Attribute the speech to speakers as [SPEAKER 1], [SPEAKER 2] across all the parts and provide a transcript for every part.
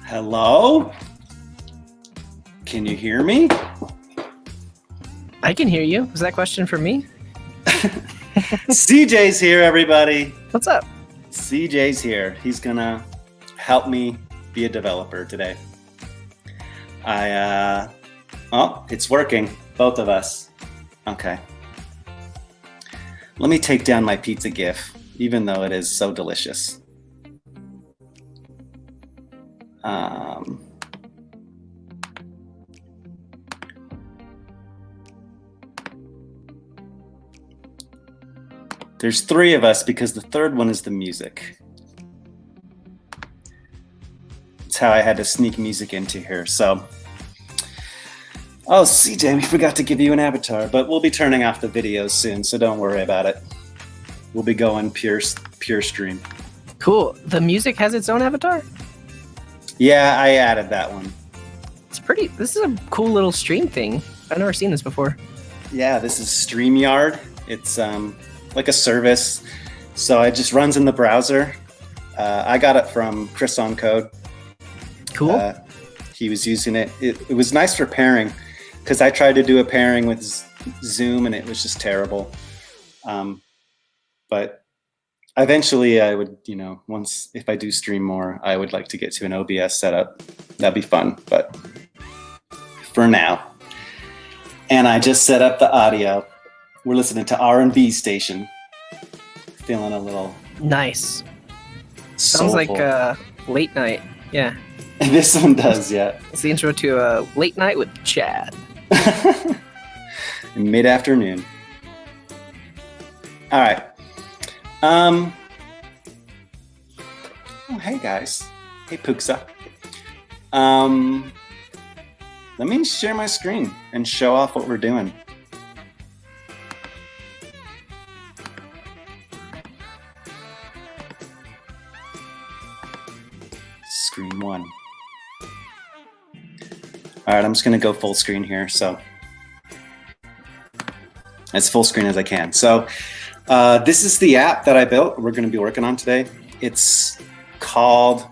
[SPEAKER 1] Hello? Can you hear me?
[SPEAKER 2] I can hear you. Was that question for me?
[SPEAKER 1] CJ's here, everybody.
[SPEAKER 2] What's up?
[SPEAKER 1] CJ's here. He's gonna help me be a developer today. Oh, it's working. Both of us. Okay. Let me take down my pizza GIF, even though it is so delicious. There's three of us because the third one is the music. That's how I had to sneak music into here. So, oh, CJ, we forgot to give you an avatar, but we'll be turning off the videos soon, so don't worry about it. We'll be going pure stream.
[SPEAKER 2] Cool. The music has its own avatar?
[SPEAKER 1] Yeah, I added that one.
[SPEAKER 2] It's pretty. This is a cool little stream thing. I've never seen this before.
[SPEAKER 1] Yeah, this is StreamYard. It's like a service. So it just runs in the browser. I got it from Chris on Code.
[SPEAKER 2] Cool.
[SPEAKER 1] He was using it. It was nice for pairing because I tried to do a pairing with Zoom and it was just terrible. But eventually I would, once if I do stream more, I would like to get to an OBS setup. That'd be fun, but for now. And I just set up the audio. We're listening to R&B station. Feeling a little
[SPEAKER 2] nice.
[SPEAKER 1] soulful.
[SPEAKER 2] Sounds like late night. Yeah.
[SPEAKER 1] This one does, yeah.
[SPEAKER 2] It's the intro to Late Night with Chad.
[SPEAKER 1] Mid-afternoon. All right. Oh, hey guys. Hey Puxa. Let me share my screen and show off what we're doing. Screen one. All right, I'm just gonna go full screen here. So as full screen as I can. So this is the app that I built. We're gonna be working on today. It's called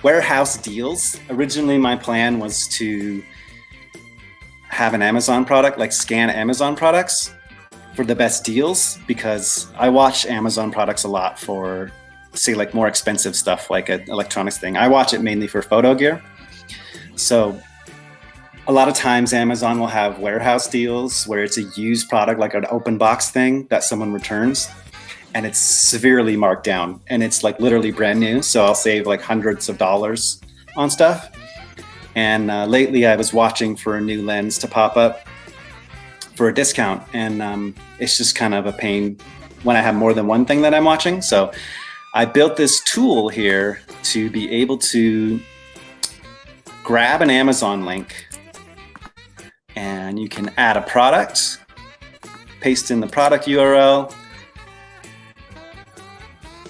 [SPEAKER 1] Warehouse Deals. Originally, my plan was to have an Amazon product, like scan Amazon products for the best deals, because I watch Amazon products a lot for, say, like more expensive stuff, like an electronics thing. I watch it mainly for photo gear. So a lot of times Amazon will have warehouse deals where it's a used product, like an open box thing that someone returns, and it's severely marked down and it's like literally brand new. So I'll save like hundreds of dollars on stuff. And lately I was watching for a new lens to pop up for a discount. And it's just kind of a pain when I have more than one thing that I'm watching. So I built this tool here to be able to grab an Amazon link and you can add a product, paste in the product URL.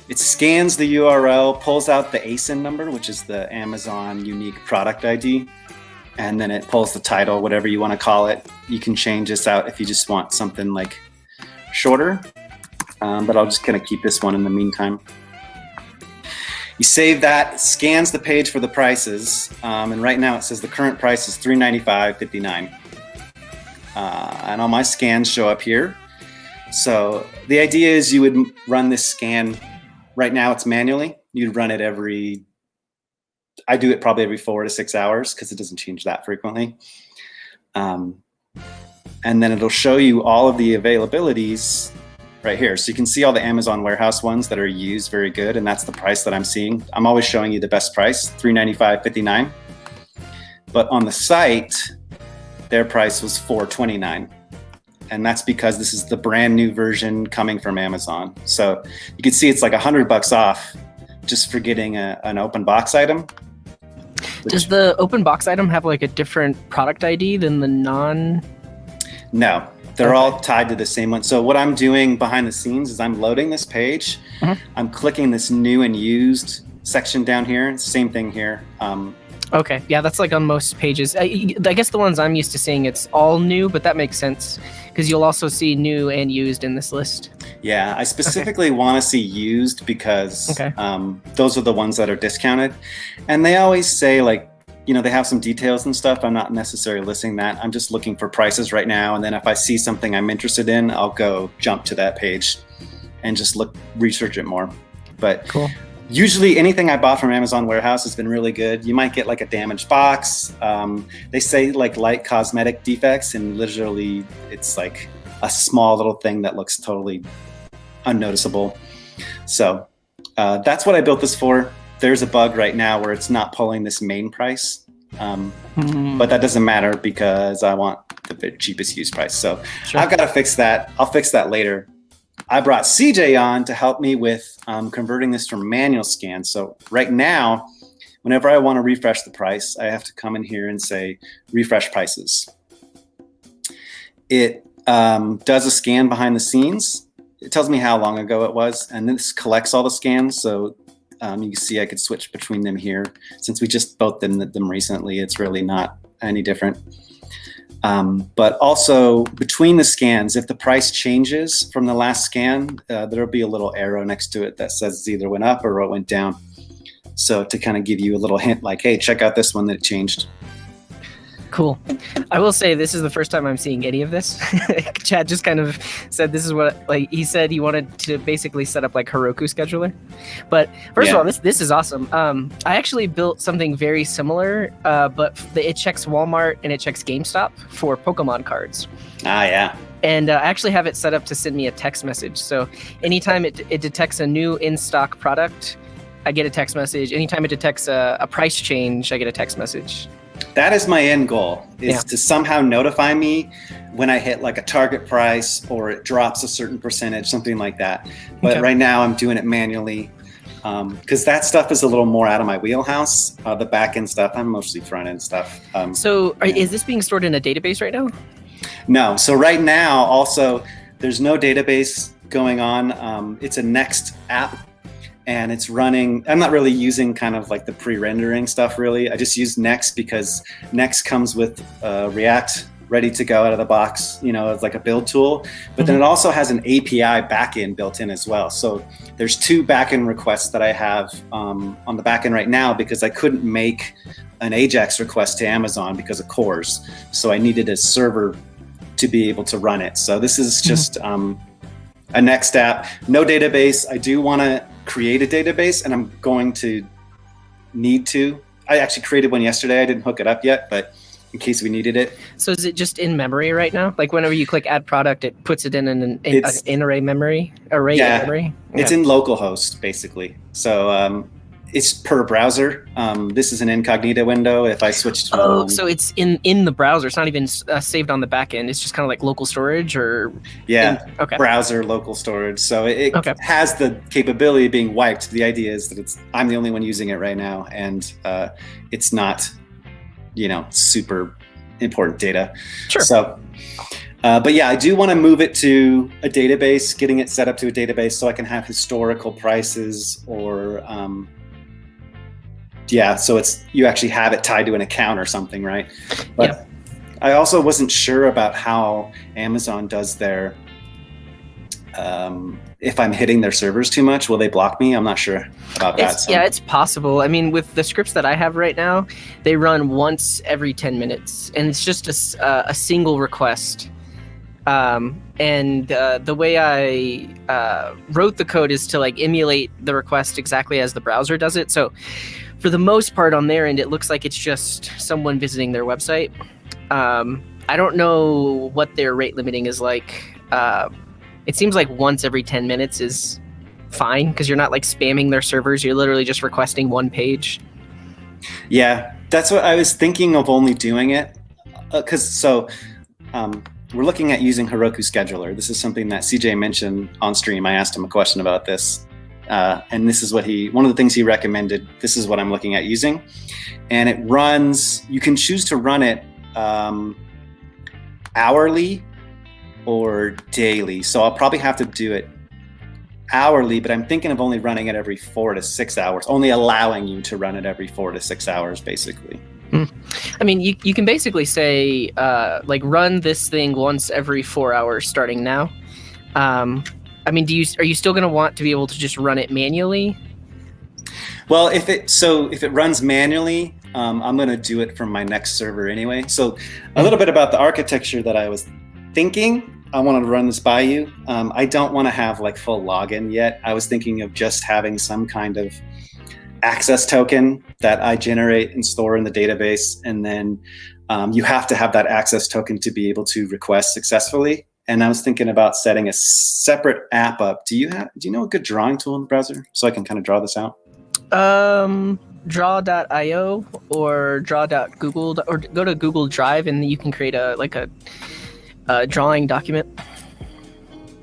[SPEAKER 1] It scans the URL, pulls out the ASIN number, which is the Amazon unique product ID, and then it pulls the title, whatever you want to call it. You can change this out if you just want something like shorter, but I'll just kind of keep this one in the meantime. You save that, it scans the page for the prices, and right now it says the current price is $395.59. And all my scans show up here. So the idea is you would run this scan. Right now it's manually. You'd run it I do it probably every 4 to 6 hours because it doesn't change that frequently. And then it'll show you all of the availabilities right here. So you can see all the Amazon warehouse ones that are used very good, and that's the price that I'm seeing. I'm always showing you the best price, $395.59. But on the site, their price was $429. And that's because this is the brand new version coming from Amazon. So you can see it's like $100 off just for getting an open box item.
[SPEAKER 2] Does the open box item have like a different product ID than the non?
[SPEAKER 1] No, they're all tied to the same one. So what I'm doing behind the scenes is I'm loading this page. I'm clicking this new and used section down here. Same thing here.
[SPEAKER 2] Okay, yeah, that's like on most pages. I guess the ones I'm used to seeing, it's all new, but that makes sense because you'll also see new and used in this list.
[SPEAKER 1] Yeah, I specifically want to see used because those are the ones that are discounted. And they always say like, they have some details and stuff. I'm not necessarily listing that. I'm just looking for prices right now. And then if I see something I'm interested in, I'll go jump to that page and just research it more. But
[SPEAKER 2] cool.
[SPEAKER 1] Usually anything I bought from Amazon Warehouse has been really good. You might get like a damaged box. They say like light cosmetic defects, and literally it's like a small little thing that looks totally unnoticeable. So that's what I built this for. There's a bug right now where it's not pulling this main price, but that doesn't matter because I want the cheapest used price. So sure. I've got to fix that. I'll fix that later. I brought CJ on to help me with converting this from manual scan. So right now, whenever I want to refresh the price, I have to come in here and say refresh prices. It does a scan behind the scenes. It tells me how long ago it was, and this collects all the scans. So you can see I could switch between them here. Since we just both did them recently, it's really not any different. But also between the scans, if the price changes from the last scan, there'll be a little arrow next to it that says it either went up or it went down. So to kind of give you a little hint like, hey, check out this one that changed.
[SPEAKER 2] Cool. I will say this is the first time I'm seeing any of this. Chad just kind of said this is what, like, he said he wanted to basically set up like Heroku Scheduler. But first of all, this is awesome. I actually built something very similar, but it checks Walmart and it checks GameStop for Pokemon cards.
[SPEAKER 1] Ah, yeah.
[SPEAKER 2] And I actually have it set up to send me a text message. So anytime it detects a new in-stock product, I get a text message. Anytime it detects a price change, I get a text message.
[SPEAKER 1] That is my end goal, is to somehow notify me when I hit like a target price or it drops a certain percentage, something like that. But right now I'm doing it manually because that stuff is a little more out of my wheelhouse. The back end stuff, I'm mostly front end stuff.
[SPEAKER 2] Is this being stored in a database right now?
[SPEAKER 1] No. So right now also there's no database going on. It's a Next app. And it's running, I'm not really using kind of like the pre-rendering stuff really. I just use Next because Next comes with React ready to go out of the box, it's like a build tool. But then it also has an API backend built in as well. So there's 2 backend requests that I have on the backend right now because I couldn't make an AJAX request to Amazon because of cores. So I needed a server to be able to run it. So this is just a Next app, no database. I do want to create a database, and I'm going to need to. I actually created one yesterday. I didn't hook it up yet, but in case we needed it.
[SPEAKER 2] So is it just in memory right now? Like whenever you click add product, it puts it in an array memory? Memory? Yeah.
[SPEAKER 1] It's in localhost, basically. So it's per browser. This is an incognito window. If I switch to
[SPEAKER 2] so it's in the browser. It's not even saved on the back end. It's just kind of like local storage or
[SPEAKER 1] browser local storage. So it has the capability of being wiped. The idea is that I'm the only one using it right now, and it's not super important data.
[SPEAKER 2] Sure.
[SPEAKER 1] So but yeah, I do want to move it to a database, getting it set up to a database so I can have historical prices or so you actually have it tied to an account or something, right? But I also wasn't sure about how Amazon does their, if I'm hitting their servers too much, will they block me? I'm not sure about that.
[SPEAKER 2] Yeah, it's possible. I mean, with the scripts that I have right now, they run once every 10 minutes, and it's just a single request. And the way I wrote the code is to like emulate the request exactly as the browser does it. So for the most part on their end, it looks like it's just someone visiting their website. I don't know what their rate limiting is like. It seems like once every 10 minutes is fine because you're not like spamming their servers. You're literally just requesting one page.
[SPEAKER 1] Yeah, that's what I was thinking of only doing it. We're looking at using Heroku Scheduler. This is something that CJ mentioned on stream. I asked him a question about this. And this is one of the things he recommended. This is what I'm looking at using. And it runs, you can choose to run it hourly or daily. So I'll probably have to do it hourly, but I'm thinking of only running it every 4 to 6 hours, only allowing you to run it every 4 to 6 hours, basically.
[SPEAKER 2] I mean, you can basically say, like, run this thing once every 4 hours starting now. I mean, are you still going to want to be able to just run it manually?
[SPEAKER 1] Well, if it runs manually, I'm going to do it from my next server anyway. So a little bit about the architecture that I was thinking. I wanted to run this by you. I don't want to have like full login yet. I was thinking of just having some kind of access token that I generate and store in the database. And then you have to have that access token to be able to request successfully. And I was thinking about setting a separate app up. Do you know a good drawing tool in the browser so I can kind of draw this out?
[SPEAKER 2] Draw.io or draw.google, or go to Google Drive and you can create a drawing document.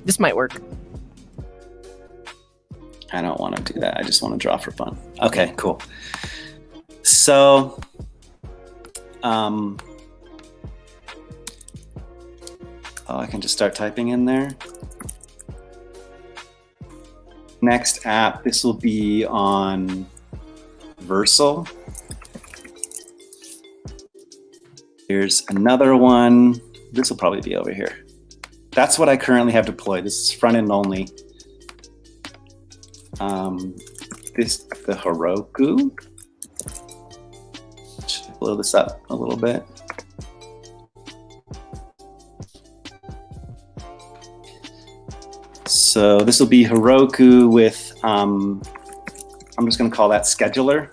[SPEAKER 2] This might work.
[SPEAKER 1] I don't want to do that. I just want to draw for fun. Okay, cool. So, I can just start typing in there. Next app, this will be on Vercel. Here's another one. This will probably be over here. That's what I currently have deployed. This is front end only. The Heroku. Should blow this up a little bit. So this will be Heroku with, I'm just going to call that Scheduler.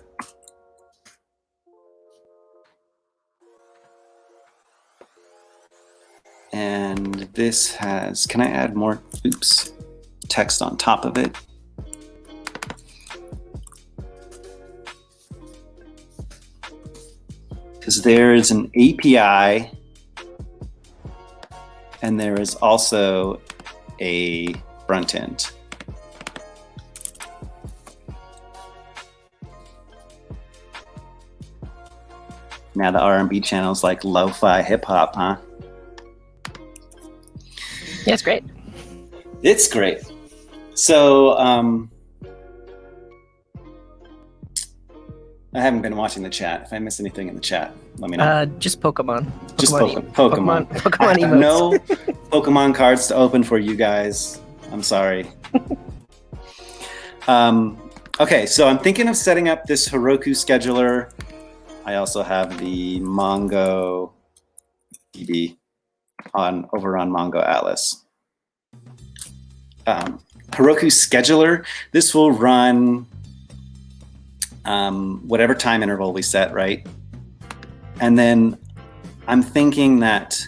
[SPEAKER 1] And this has, can I add more, text on top of it? Because there is an API and there is also a front end. Now the R&B channel's like lo-fi hip hop, huh?
[SPEAKER 2] Yeah, it's great.
[SPEAKER 1] It's great. So I haven't been watching the chat. If I miss anything in the chat, let me know.
[SPEAKER 2] Just Pokemon.
[SPEAKER 1] Just Pokemon.
[SPEAKER 2] Pokemon
[SPEAKER 1] I have
[SPEAKER 2] emotes.
[SPEAKER 1] no Pokemon cards to open for you guys. I'm sorry. Okay, so I'm thinking of setting up this Heroku scheduler. I also have the MongoDB over on Mongo Atlas. Heroku scheduler. This will run whatever time interval we set, right? And then I'm thinking that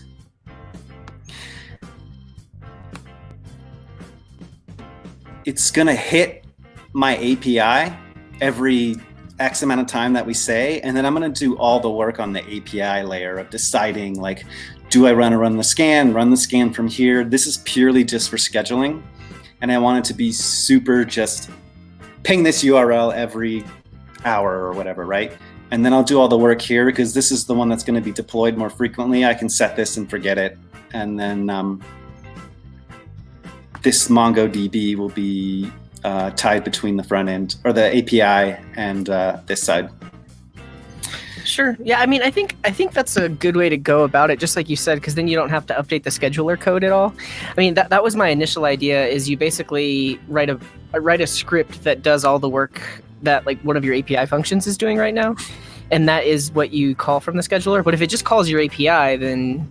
[SPEAKER 1] it's gonna hit my API every X amount of time that we say, and then I'm gonna do all the work on the API layer of deciding, like, do I run the scan from here? This is purely just for scheduling. And I want it to be super just ping this URL every hour or whatever, right? And then I'll do all the work here because this is the one that's going to be deployed more frequently. I can set this and forget it. And then this MongoDB will be tied between the front end or the API and this side.
[SPEAKER 2] Sure. Yeah, I mean, I think that's a good way to go about it, just like you said, because then you don't have to update the scheduler code at all. I mean, that was my initial idea, is you basically write a script that does all the work that like one of your API functions is doing right now, and that is what you call from the scheduler. But if it just calls your API, then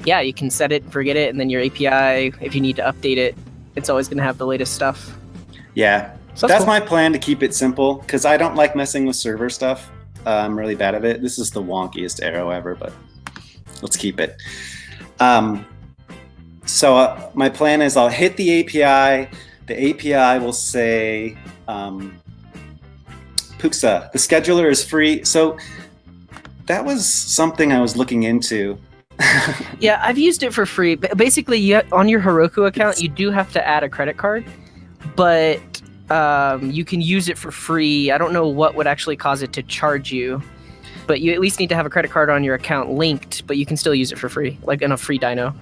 [SPEAKER 2] yeah, you can set it and forget it, and then your API, if you need to update it, it's always going to have the latest stuff.
[SPEAKER 1] Yeah, so that's cool. My plan, to keep it simple, because I don't like messing with server stuff. I'm really bad at it. This is the wonkiest arrow ever, but let's keep it. So my plan is I'll hit the API. The API will say, Puxa, the scheduler is free. So that was something I was looking into.
[SPEAKER 2] Yeah, I've used it for free. Basically, on your Heroku account, you do have to add a credit card, but you can use it for free. I don't know what would actually cause it to charge you, but you at least need to have a credit card on your account linked, but you can still use it for free, like in a free dyno.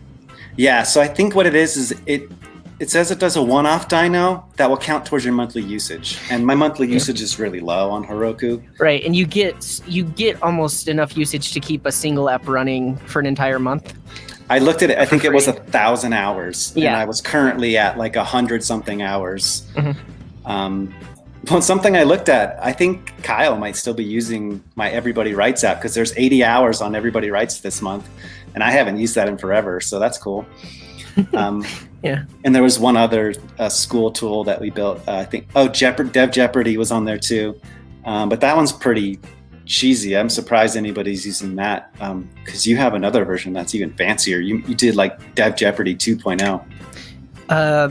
[SPEAKER 1] Yeah, so I think what it is it says it does a one-off dyno that will count towards your monthly usage. And my monthly usage is really low on Heroku.
[SPEAKER 2] Right, and you get almost enough usage to keep a single app running for an entire month.
[SPEAKER 1] I looked at it. I think it was 1,000 hours, and
[SPEAKER 2] Yeah.
[SPEAKER 1] I was currently at like 100 something hours.
[SPEAKER 2] Mhm.
[SPEAKER 1] Well, something I looked at, I think Kyle might still be using my Everybody Writes app because there's 80 hours on Everybody Writes this month, and I haven't used that in forever, so that's cool.
[SPEAKER 2] Yeah.
[SPEAKER 1] And there was one other school tool that we built. I think Dev Jeopardy was on there too, but that one's pretty cheesy. I'm surprised anybody's using that because you have another version that's even fancier. You did like Dev Jeopardy 2.0.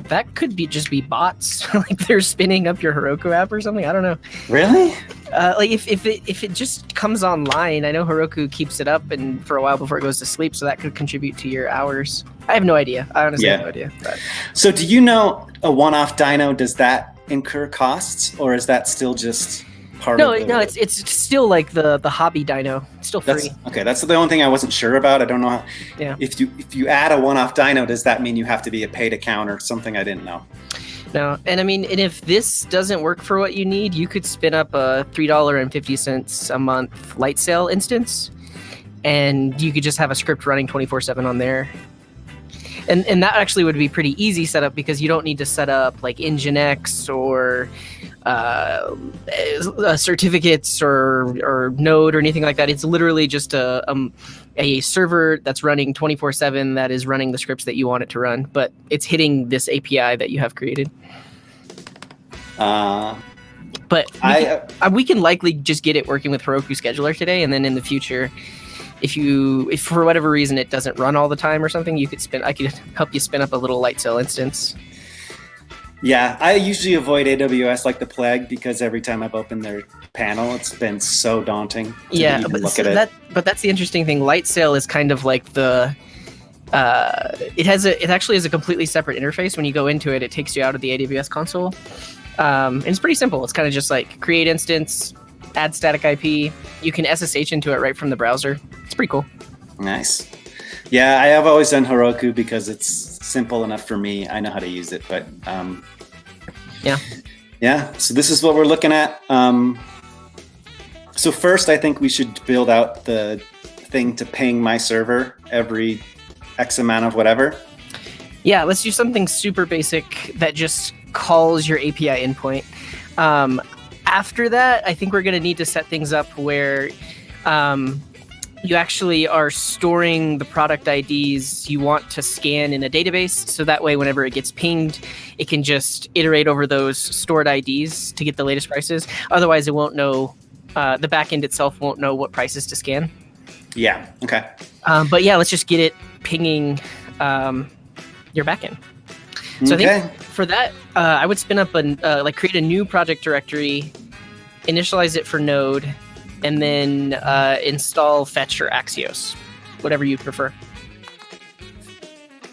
[SPEAKER 2] That could just be bots, like they're spinning up your Heroku app or something. I don't know.
[SPEAKER 1] Really?
[SPEAKER 2] Like if it just comes online, I know Heroku keeps it up and for a while before it goes to sleep, so that could contribute to your hours. I have no idea. I honestly have no idea. But.
[SPEAKER 1] So do you know a one-off dyno, does that incur costs, or is that still just part of the...
[SPEAKER 2] No, it's still like the hobby dyno. It's still free.
[SPEAKER 1] Okay, that's the only thing I wasn't sure about. I don't know how,
[SPEAKER 2] Yeah.
[SPEAKER 1] if you add a one-off dyno, does that mean you have to be a paid account or something I didn't know?
[SPEAKER 2] No, and I mean, and if this doesn't work for what you need, you could spin up a $3.50 a month light sale instance, and you could just have a script running 24/7 on there. And that actually would be pretty easy setup because you don't need to set up like Nginx or certificates or Node or anything like that. It's literally just a server that's running 24/7 that is running the scripts that you want it to run, but it's hitting this API that you have created. But we can likely just get it working with Heroku Scheduler today, and then in the future, if for whatever reason it doesn't run all the time or something, I could help you spin up a little light cell instance.
[SPEAKER 1] Yeah, I usually avoid AWS like the plague because every time I've opened their panel, it's been so daunting to even look at it.
[SPEAKER 2] But that's the interesting thing. Lightsail is kind of like the it actually has a completely separate interface. When you go into it, it takes you out of the AWS console. And it's pretty simple. It's kind of just like create instance, add static IP. You can SSH into it right from the browser. It's pretty cool.
[SPEAKER 1] Nice. Yeah, I have always done Heroku because it's simple enough for me. I know how to use it, but yeah. So this is what we're looking at. So first, I think we should build out the thing to ping my server every X amount of whatever.
[SPEAKER 2] Yeah, let's do something super basic that just calls your API endpoint. After that, I think we're going to need to set things up where you actually are storing the product IDs you want to scan in a database. So that way, whenever it gets pinged, it can just iterate over those stored IDs to get the latest prices. Otherwise, it won't know, the backend itself won't know what prices to scan.
[SPEAKER 1] Yeah, okay.
[SPEAKER 2] But yeah, let's just get it pinging your backend. So
[SPEAKER 1] Okay.
[SPEAKER 2] I think for that, I would spin up create a new project directory, initialize it for Node, and then install Fetch or Axios, whatever you prefer.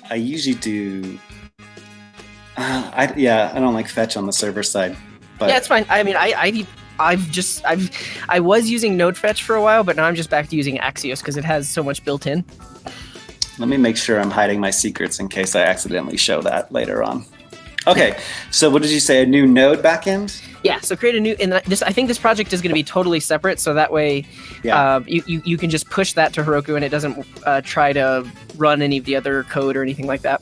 [SPEAKER 1] I usually do. I don't like Fetch on the server side, but
[SPEAKER 2] Yeah, it's fine. I mean, I was using Node Fetch for a while, but now I'm just back to using Axios because it has so much built in.
[SPEAKER 1] let me make sure I'm hiding my secrets in case I accidentally show that later on. Okay, so what did you say? A new Node backend?
[SPEAKER 2] Yeah, so create a new, and I think this project is going to be totally separate, so that way you can just push that to Heroku and it doesn't try to run any of the other code or anything like that.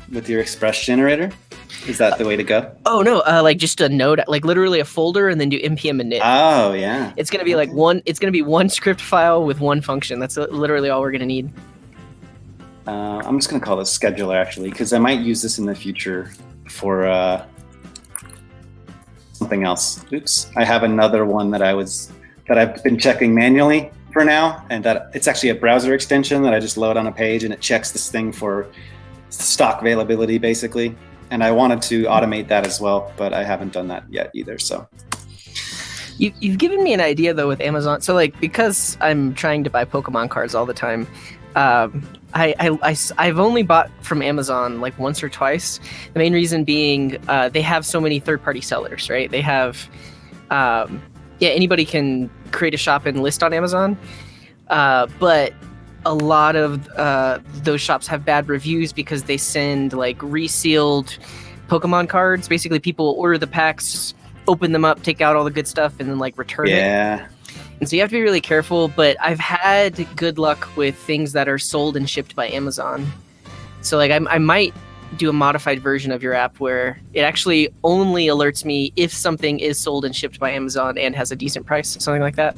[SPEAKER 1] With your Express generator? Is that the way to go?
[SPEAKER 2] Oh no, like just a node, like literally a folder, and then do npm init.
[SPEAKER 1] Oh yeah.
[SPEAKER 2] It's gonna be like one. It's gonna be one script file with one function. That's literally all we're gonna need.
[SPEAKER 1] I'm just gonna call this scheduler actually, because I might use this in the future for something else. Oops, I have another one that I've been checking manually for now, and that it's actually a browser extension that I just load on a page, and it checks this thing for stock availability basically. And I wanted to automate that as well, but I haven't done that yet either. So
[SPEAKER 2] you've given me an idea though with Amazon. So like, because I'm trying to buy Pokemon cards all the time, I've only bought from Amazon like once or twice. The main reason being they have so many third-party sellers, right? They have anybody can create a shop and list on Amazon, but a lot of those shops have bad reviews because they send like resealed Pokemon cards. Basically, people order the packs, open them up, take out all the good stuff, and then like return it. And so you have to be really careful, but I've had good luck with things that are sold and shipped by Amazon. So like I might do a modified version of your app where it actually only alerts me if something is sold and shipped by Amazon and has a decent price, something like that.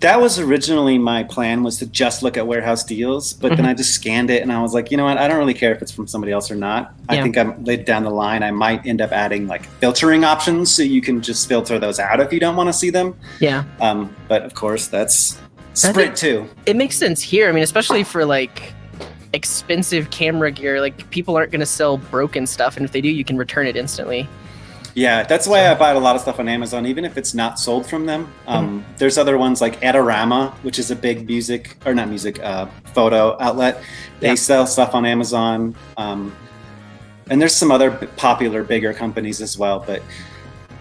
[SPEAKER 1] That was originally my plan, was to just look at warehouse deals, but then I just scanned it and I was like, you know what? I don't really care if it's from somebody else or not. I think later down the line, I might end up adding like filtering options so you can just filter those out if you don't want to see them.
[SPEAKER 2] Yeah.
[SPEAKER 1] But of course, that's Sprint too.
[SPEAKER 2] It makes sense here. I mean, especially for like expensive camera gear, like people aren't going to sell broken stuff. And if they do, you can return it instantly.
[SPEAKER 1] Yeah, that's why I buy a lot of stuff on Amazon, even if it's not sold from them. There's other ones like Adorama, which is a big photo outlet. They sell stuff on Amazon. And there's some other popular, bigger companies as well. But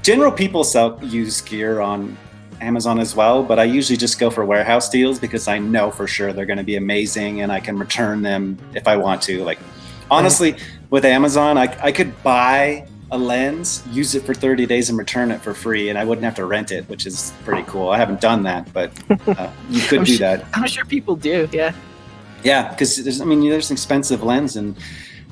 [SPEAKER 1] general people use gear on Amazon as well. But I usually just go for warehouse deals because I know for sure they're going to be amazing and I can return them if I want to. Like, honestly, with Amazon, I could buy a lens, use it for 30 days and return it for free, and I wouldn't have to rent it, which is pretty cool. I haven't done that, but you could do that.
[SPEAKER 2] I'm sure people do, yeah.
[SPEAKER 1] Yeah, because there's an expensive lens, and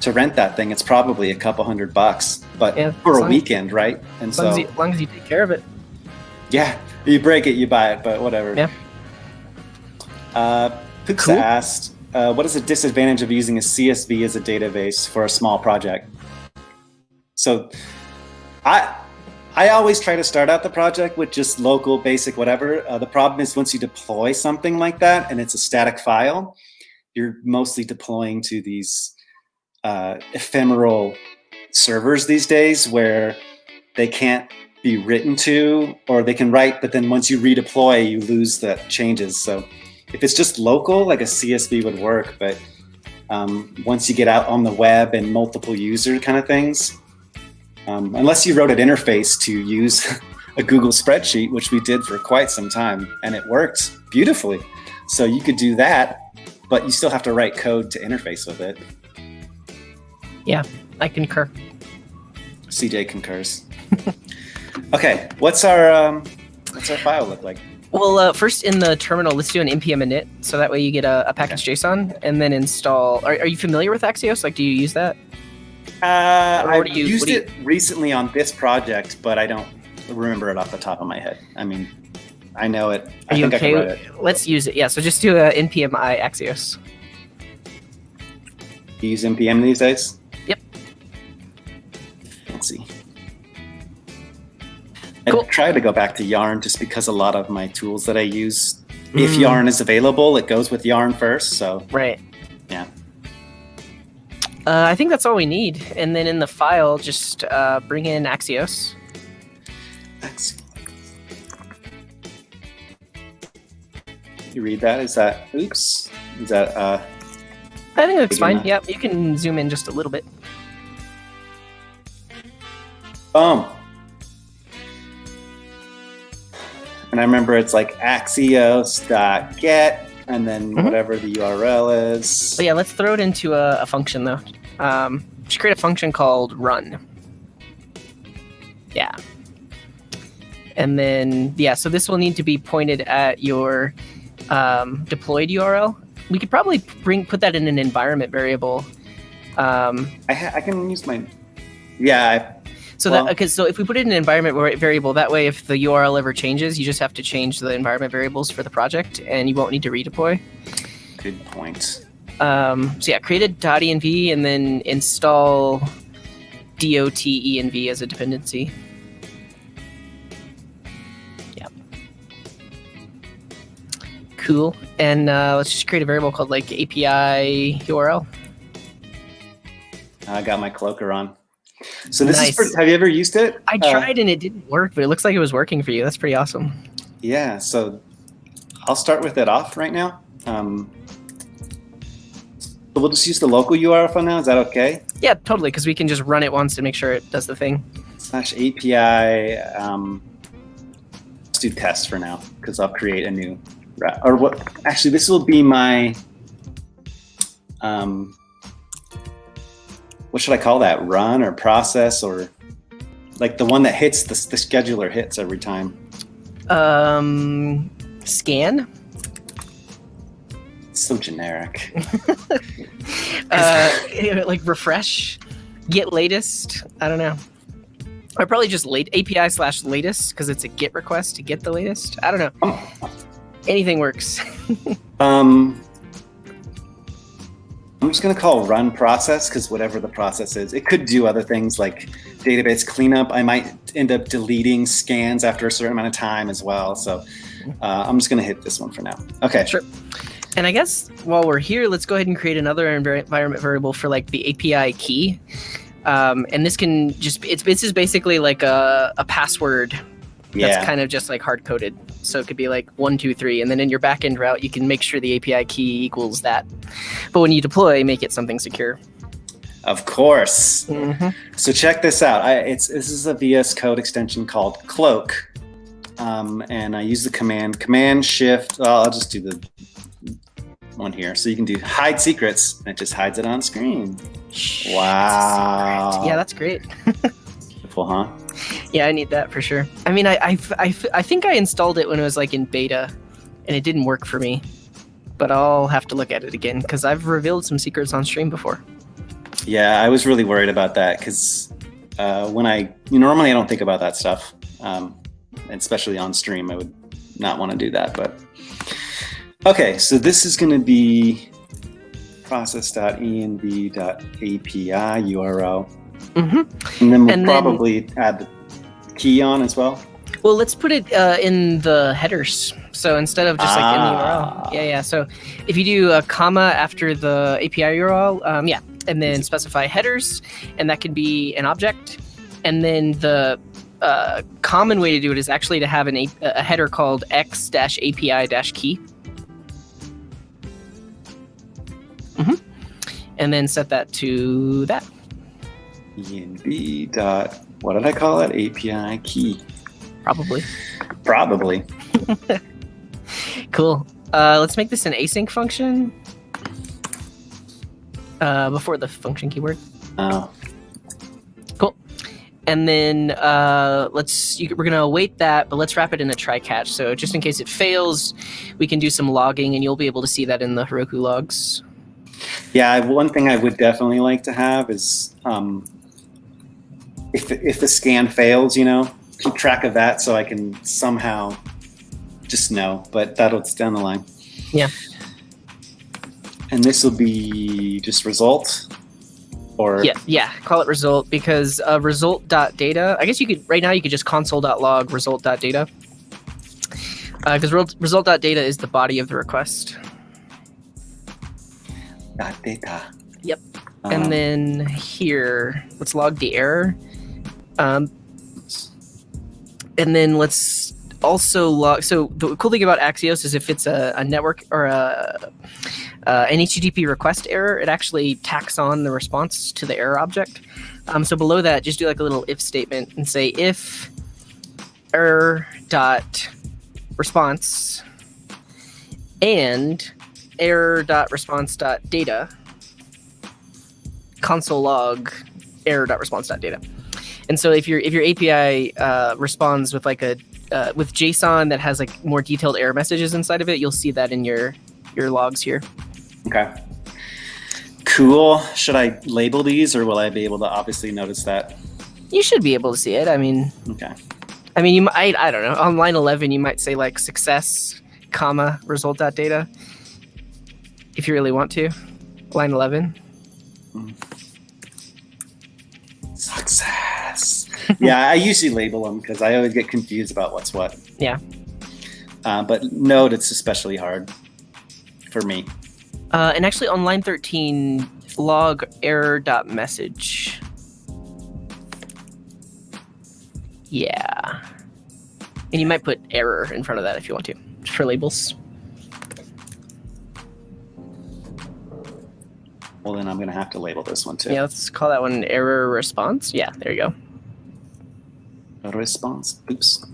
[SPEAKER 1] to rent that thing, it's probably a couple $100, but for a weekend, right? And
[SPEAKER 2] as long as you take care of it.
[SPEAKER 1] Yeah, you break it, you buy it, but whatever.
[SPEAKER 2] Yeah.
[SPEAKER 1] Poops asked, what is the disadvantage of using a CSV as a database for a small project? So I always try to start out the project with just local, basic, whatever. The problem is once you deploy something like that and it's a static file, you're mostly deploying to these ephemeral servers these days where they can't be written to, or they can write, but then once you redeploy, you lose the changes. So if it's just local, like a CSV would work, but once you get out on the web and multiple user kind of things, unless you wrote an interface to use a Google spreadsheet, which we did for quite some time, and it worked beautifully. So you could do that, but you still have to write code to interface with it.
[SPEAKER 2] Yeah, I concur.
[SPEAKER 1] CJ concurs. Okay, what's our file look like?
[SPEAKER 2] Well, first in the terminal, let's do an npm init, so that way you get a package JSON, and then install. Are you familiar with Axios? Like, do you use that?
[SPEAKER 1] I've used it recently on this project, but I don't remember it off the top of my head. I mean, I know it.
[SPEAKER 2] Are you okay? Let's use it. Yeah, so just do a npm I Axios.
[SPEAKER 1] You use npm these days?
[SPEAKER 2] Yep.
[SPEAKER 1] Let's see.
[SPEAKER 2] Cool.
[SPEAKER 1] I try to go back to Yarn just because a lot of my tools that I use, if Yarn is available, it goes with Yarn first. So
[SPEAKER 2] right.
[SPEAKER 1] Yeah.
[SPEAKER 2] I think that's all we need. And then in the file, just bring in Axios.
[SPEAKER 1] You read that? Is that, oops. Is that,
[SPEAKER 2] I think that's fine. Yeah, you can zoom in just a little bit.
[SPEAKER 1] Boom. And I remember it's like axios.get and then whatever the URL is.
[SPEAKER 2] But yeah, let's throw it into a function though. Just create a function called run. Yeah. And then, yeah, so this will need to be pointed at your deployed URL. We could probably put that in an environment variable.
[SPEAKER 1] I can use my, yeah.
[SPEAKER 2] So if we put it in an environment variable, that way if the URL ever changes, you just have to change the environment variables for the project, and you won't need to redeploy.
[SPEAKER 1] Good point.
[SPEAKER 2] So yeah, create a .env and then install .env as a dependency. Yeah. Cool. And let's just create a variable called like API URL.
[SPEAKER 1] I got my cloaker on. So this is have you ever used it?
[SPEAKER 2] I tried and it didn't work, but it looks like it was working for you. That's pretty awesome.
[SPEAKER 1] Yeah, so I'll start with it off right now. So we'll just use the local URL for now. Is that okay?
[SPEAKER 2] Yeah, totally, because we can just run it once to make sure it does the thing.
[SPEAKER 1] /API. Let's do test for now, because I'll create a new route. Or what? Actually, this will be my. What should I call that? Run or process, or like the one that hits the scheduler hits every time?
[SPEAKER 2] Scan.
[SPEAKER 1] So generic.
[SPEAKER 2] Like refresh, get latest. I don't know. Or probably just API/latest because it's a GET request to get the latest. I don't know.
[SPEAKER 1] Oh.
[SPEAKER 2] Anything works.
[SPEAKER 1] I'm just going to call run process because whatever the process is, it could do other things like database cleanup. I might end up deleting scans after a certain amount of time as well. So I'm just going to hit this one for now. Okay.
[SPEAKER 2] Sure. And I guess while we're here, let's go ahead and create another environment variable for like the API key. And this can just, this is basically like a password that's kind of just like hard coded. So it could be like 1, 2, 3. And then in your backend route, you can make sure the API key equals that. But when you deploy, make it something secure.
[SPEAKER 1] Of course. Mm-hmm. So check this out. This is a VS Code extension called Cloak. And I use the command shift. I'll just do the one here. So you can do hide secrets, and it just hides it on screen. Wow.
[SPEAKER 2] Yeah, that's great.
[SPEAKER 1] Beautiful, huh?
[SPEAKER 2] Yeah, I need that for sure. I mean, I think I installed it when it was like in beta, and it didn't work for me. But I'll have to look at it again because I've revealed some secrets on stream before. Yeah,
[SPEAKER 1] I was really worried about that because normally I don't think about that stuff, and especially on stream, I would not want to do that. But okay, so this is going to be process.env.api URL. Mm-hmm. And then we'll probably add the key on as well.
[SPEAKER 2] Well, let's put it in the headers. So instead of just like in the URL. Yeah. So if you do a comma after the API URL, and then specify headers, and that can be an object. And then the common way to do it is actually to have a header called x-api-key. Mm-hmm. And then set that to that.
[SPEAKER 1] env dot, what did I call it? API key.
[SPEAKER 2] Probably. Cool. Let's make this an async function before the function keyword.
[SPEAKER 1] Oh.
[SPEAKER 2] Cool. And then we're going to await that, but let's wrap it in a try catch. So just in case it fails, we can do some logging, and you'll be able to see that in the Heroku logs.
[SPEAKER 1] Yeah, one thing I would definitely like to have is if the scan fails, keep track of that so I can somehow just know, but it's down the line.
[SPEAKER 2] Yeah.
[SPEAKER 1] And this will be just result or?
[SPEAKER 2] Yeah, call it result because result.data, I guess right now you could just console.log result.data because result.data is the body of the request.
[SPEAKER 1] .data.
[SPEAKER 2] Yep. And then here, let's log the error. And then let's also log. So the cool thing about Axios is if it's a network or an HTTP request error, it actually tacks on the response to the error object. So below that, just do like a little if statement and say if error dot response and error.response.data console log error.response.data. And so if your API responds with with JSON that has like more detailed error messages inside of it, you'll see that in your logs here.
[SPEAKER 1] Okay. Cool. Should I label these, or will I be able to obviously notice that?
[SPEAKER 2] You should be able to see it. I mean,
[SPEAKER 1] okay.
[SPEAKER 2] I mean, you might, I don't know. On line 11, you might say like success, comma, result.data. If you really want to. Line 11.
[SPEAKER 1] Success. Yeah, I usually label them because I always get confused about what's what.
[SPEAKER 2] Yeah.
[SPEAKER 1] But Node, it's especially hard for me.
[SPEAKER 2] And actually on line 13, log error.message. Yeah. And you might put error in front of that if you want to, for labels.
[SPEAKER 1] Well, then I'm going to have to label this one too.
[SPEAKER 2] Yeah, let's call that one error response. Yeah, there you go.
[SPEAKER 1] Response. Oops.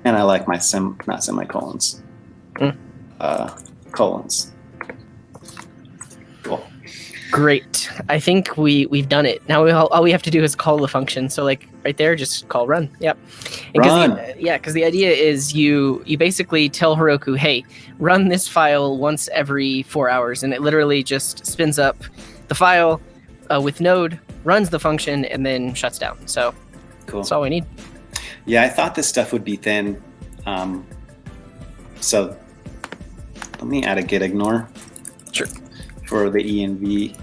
[SPEAKER 1] And I like my not semicolons. Colons. Cool.
[SPEAKER 2] Great. I think we've done it. Now all we have to do is call the function. So like right there, just call run. Yep. And
[SPEAKER 1] Run.
[SPEAKER 2] because the idea is you basically tell Heroku, hey, run this file once every 4 hours, and it literally just spins up the file with Node, runs the function, and then shuts down. So
[SPEAKER 1] Cool.
[SPEAKER 2] that's all we need.
[SPEAKER 1] Yeah, I thought this stuff would be thin. So let me add a git ignore.
[SPEAKER 2] Sure.
[SPEAKER 1] For the env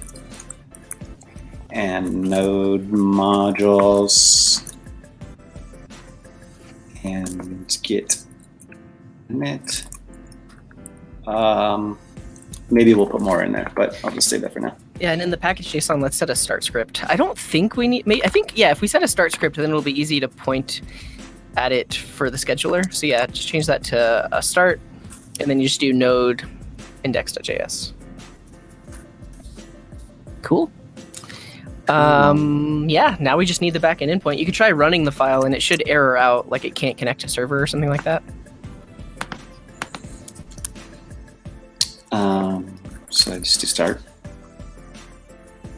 [SPEAKER 1] and node modules and git init. Maybe we'll put more in there, but I'll just save that for now.
[SPEAKER 2] Yeah, and in the package JSON, let's set a start script. I don't think we need. I think if we set a start script, then it'll be easy to point at it for the scheduler. So yeah, just change that to a start, and then you just do node index.js. Cool. Yeah, now we just need the backend endpoint. You could try running the file, and it should error out, like it can't connect to server or something like that.
[SPEAKER 1] So I just do start.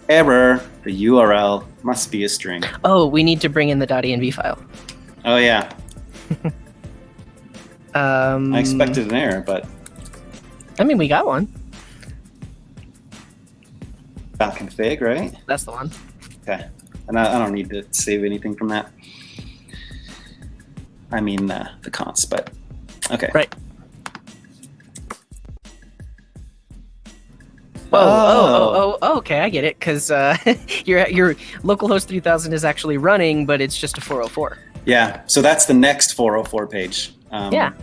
[SPEAKER 1] Error. The URL must be a string.
[SPEAKER 2] Oh, we need to bring in the .env file.
[SPEAKER 1] Oh yeah. I expected an error, but
[SPEAKER 2] I mean, we got one.
[SPEAKER 1] .config, right?
[SPEAKER 2] That's the one.
[SPEAKER 1] Okay. And I don't need to save anything from that. I mean the cons, but okay.
[SPEAKER 2] Right. Oh, okay, I get it. Because your localhost 3000 is actually running, but it's just a 404.
[SPEAKER 1] Yeah, so that's the next 404 page.
[SPEAKER 2] Yeah.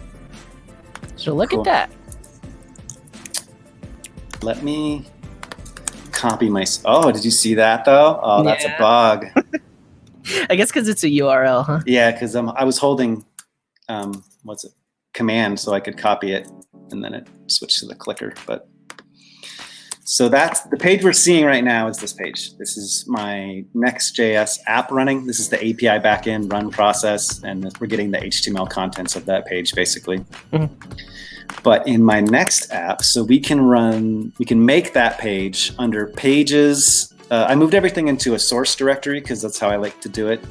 [SPEAKER 2] So look
[SPEAKER 1] cool.
[SPEAKER 2] at that.
[SPEAKER 1] Let me copy my. Oh, did you see that though? Oh, that's a bug.
[SPEAKER 2] I guess because it's a URL, huh?
[SPEAKER 1] Yeah, because I was holding command so I could copy it, and then it switched to the clicker. But so that's the page we're seeing right now. Is this page? This is my NextJS app running. This is the API backend run process, and we're getting the HTML contents of that page basically. Mm-hmm. But in my next app, so we can make that page under pages. I moved everything into a source directory because that's how I like to do it.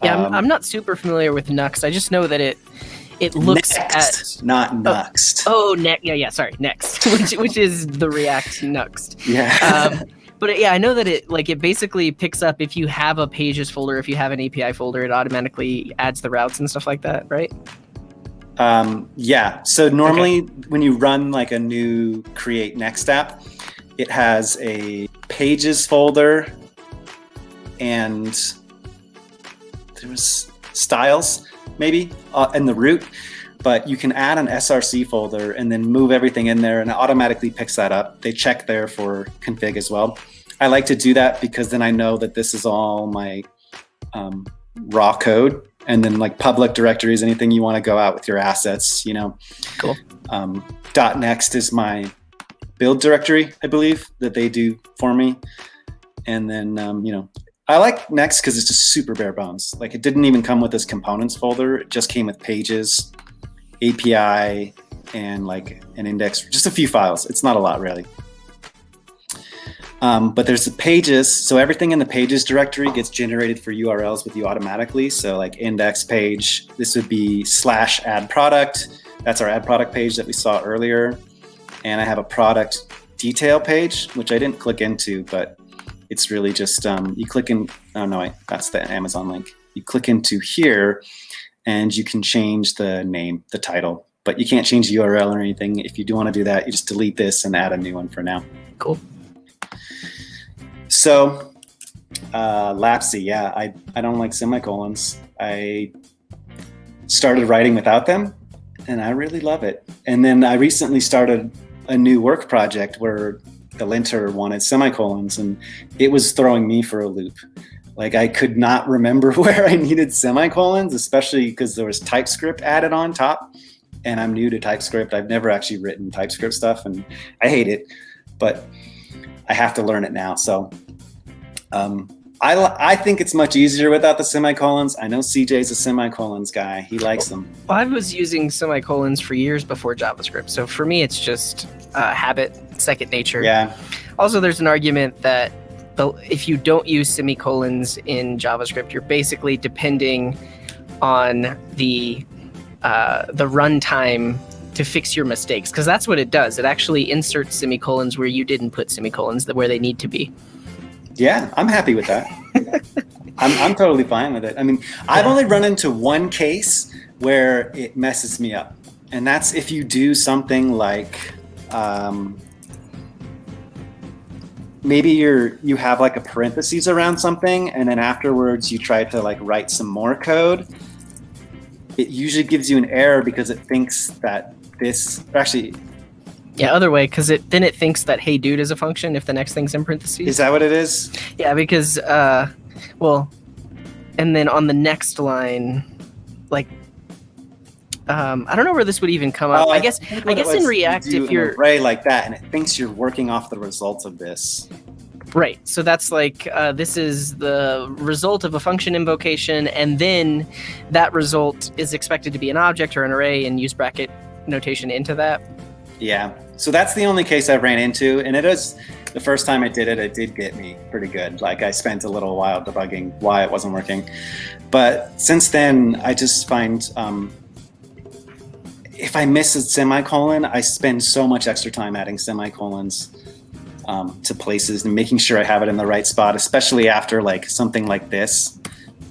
[SPEAKER 2] Yeah, I'm not super familiar with Nuxt. I just know that it looks
[SPEAKER 1] next, not Nuxt.
[SPEAKER 2] Sorry, Next, which is the React Nuxt.
[SPEAKER 1] Yeah.
[SPEAKER 2] But yeah, I know that it basically picks up if you have a pages folder, if you have an API folder, it automatically adds the routes and stuff like that, right?
[SPEAKER 1] Yeah. So normally when you run like a new create next app, it has a pages folder and there was styles maybe in the root, but you can add an SRC folder and then move everything in there and it automatically picks that up. They check there for config as well. I like to do that because then I know that this is all my raw code. And then like public directories, anything you want to go out with your assets,
[SPEAKER 2] Cool.
[SPEAKER 1] .next is my build directory, I believe, that they do for me. And then, I like Next because it's just super bare bones. Like it didn't even come with this components folder. It just came with pages, API, and like an index, just a few files. It's not a lot really. But there's the pages. So everything in the pages directory gets generated for URLs with you automatically. So like index page, this would be /add product. That's our add product page that we saw earlier. And I have a product detail page, which I didn't click into, but it's really just, you click in, that's the Amazon link. You click into here and you can change the name, the title, but you can't change the URL or anything. If you do want to do that, you just delete this and add a new one for now.
[SPEAKER 2] Cool.
[SPEAKER 1] So, Lapsy, yeah, I don't like semicolons. I started writing without them, and I really love it. And then I recently started a new work project where the linter wanted semicolons, and it was throwing me for a loop. Like I could not remember where I needed semicolons, especially because there was TypeScript added on top, and I'm new to TypeScript. I've never actually written TypeScript stuff, and I hate it, but I have to learn it now. So I think it's much easier without the semicolons. I know CJ's a semicolons guy. He likes them.
[SPEAKER 2] Well, I was using semicolons for years before JavaScript. So for me, it's just habit, second nature.
[SPEAKER 1] Yeah.
[SPEAKER 2] Also, there's an argument that if you don't use semicolons in JavaScript, you're basically depending on the runtime to fix your mistakes, because that's what it does. It actually inserts semicolons where you didn't put semicolons, where they need to be.
[SPEAKER 1] Yeah, I'm happy with that. I'm totally fine with it. I mean, I've only run into one case where it messes me up, and that's if you do something like maybe you have like a parentheses around something, and then afterwards you try to like write some more code. It usually gives you an error because it thinks that this actually.
[SPEAKER 2] Yeah, other way, because then it thinks that "hey dude" is a function if the next thing's in parentheses.
[SPEAKER 1] Is that what it is?
[SPEAKER 2] Yeah, because well, and then on the next line, like I don't know where this would even come up. I guess in React, if you're
[SPEAKER 1] an array like that, and it thinks you're working off the results of this.
[SPEAKER 2] Right. So that's like this is the result of a function invocation, and then that result is expected to be an object or an array, and use bracket notation into that.
[SPEAKER 1] Yeah. So that's the only case I've ran into, and it is the first time I did it. It did get me pretty good. Like I spent a little while debugging why it wasn't working, but since then I just find if I miss a semicolon, I spend so much extra time adding semicolons to places and making sure I have it in the right spot, especially after like something like this.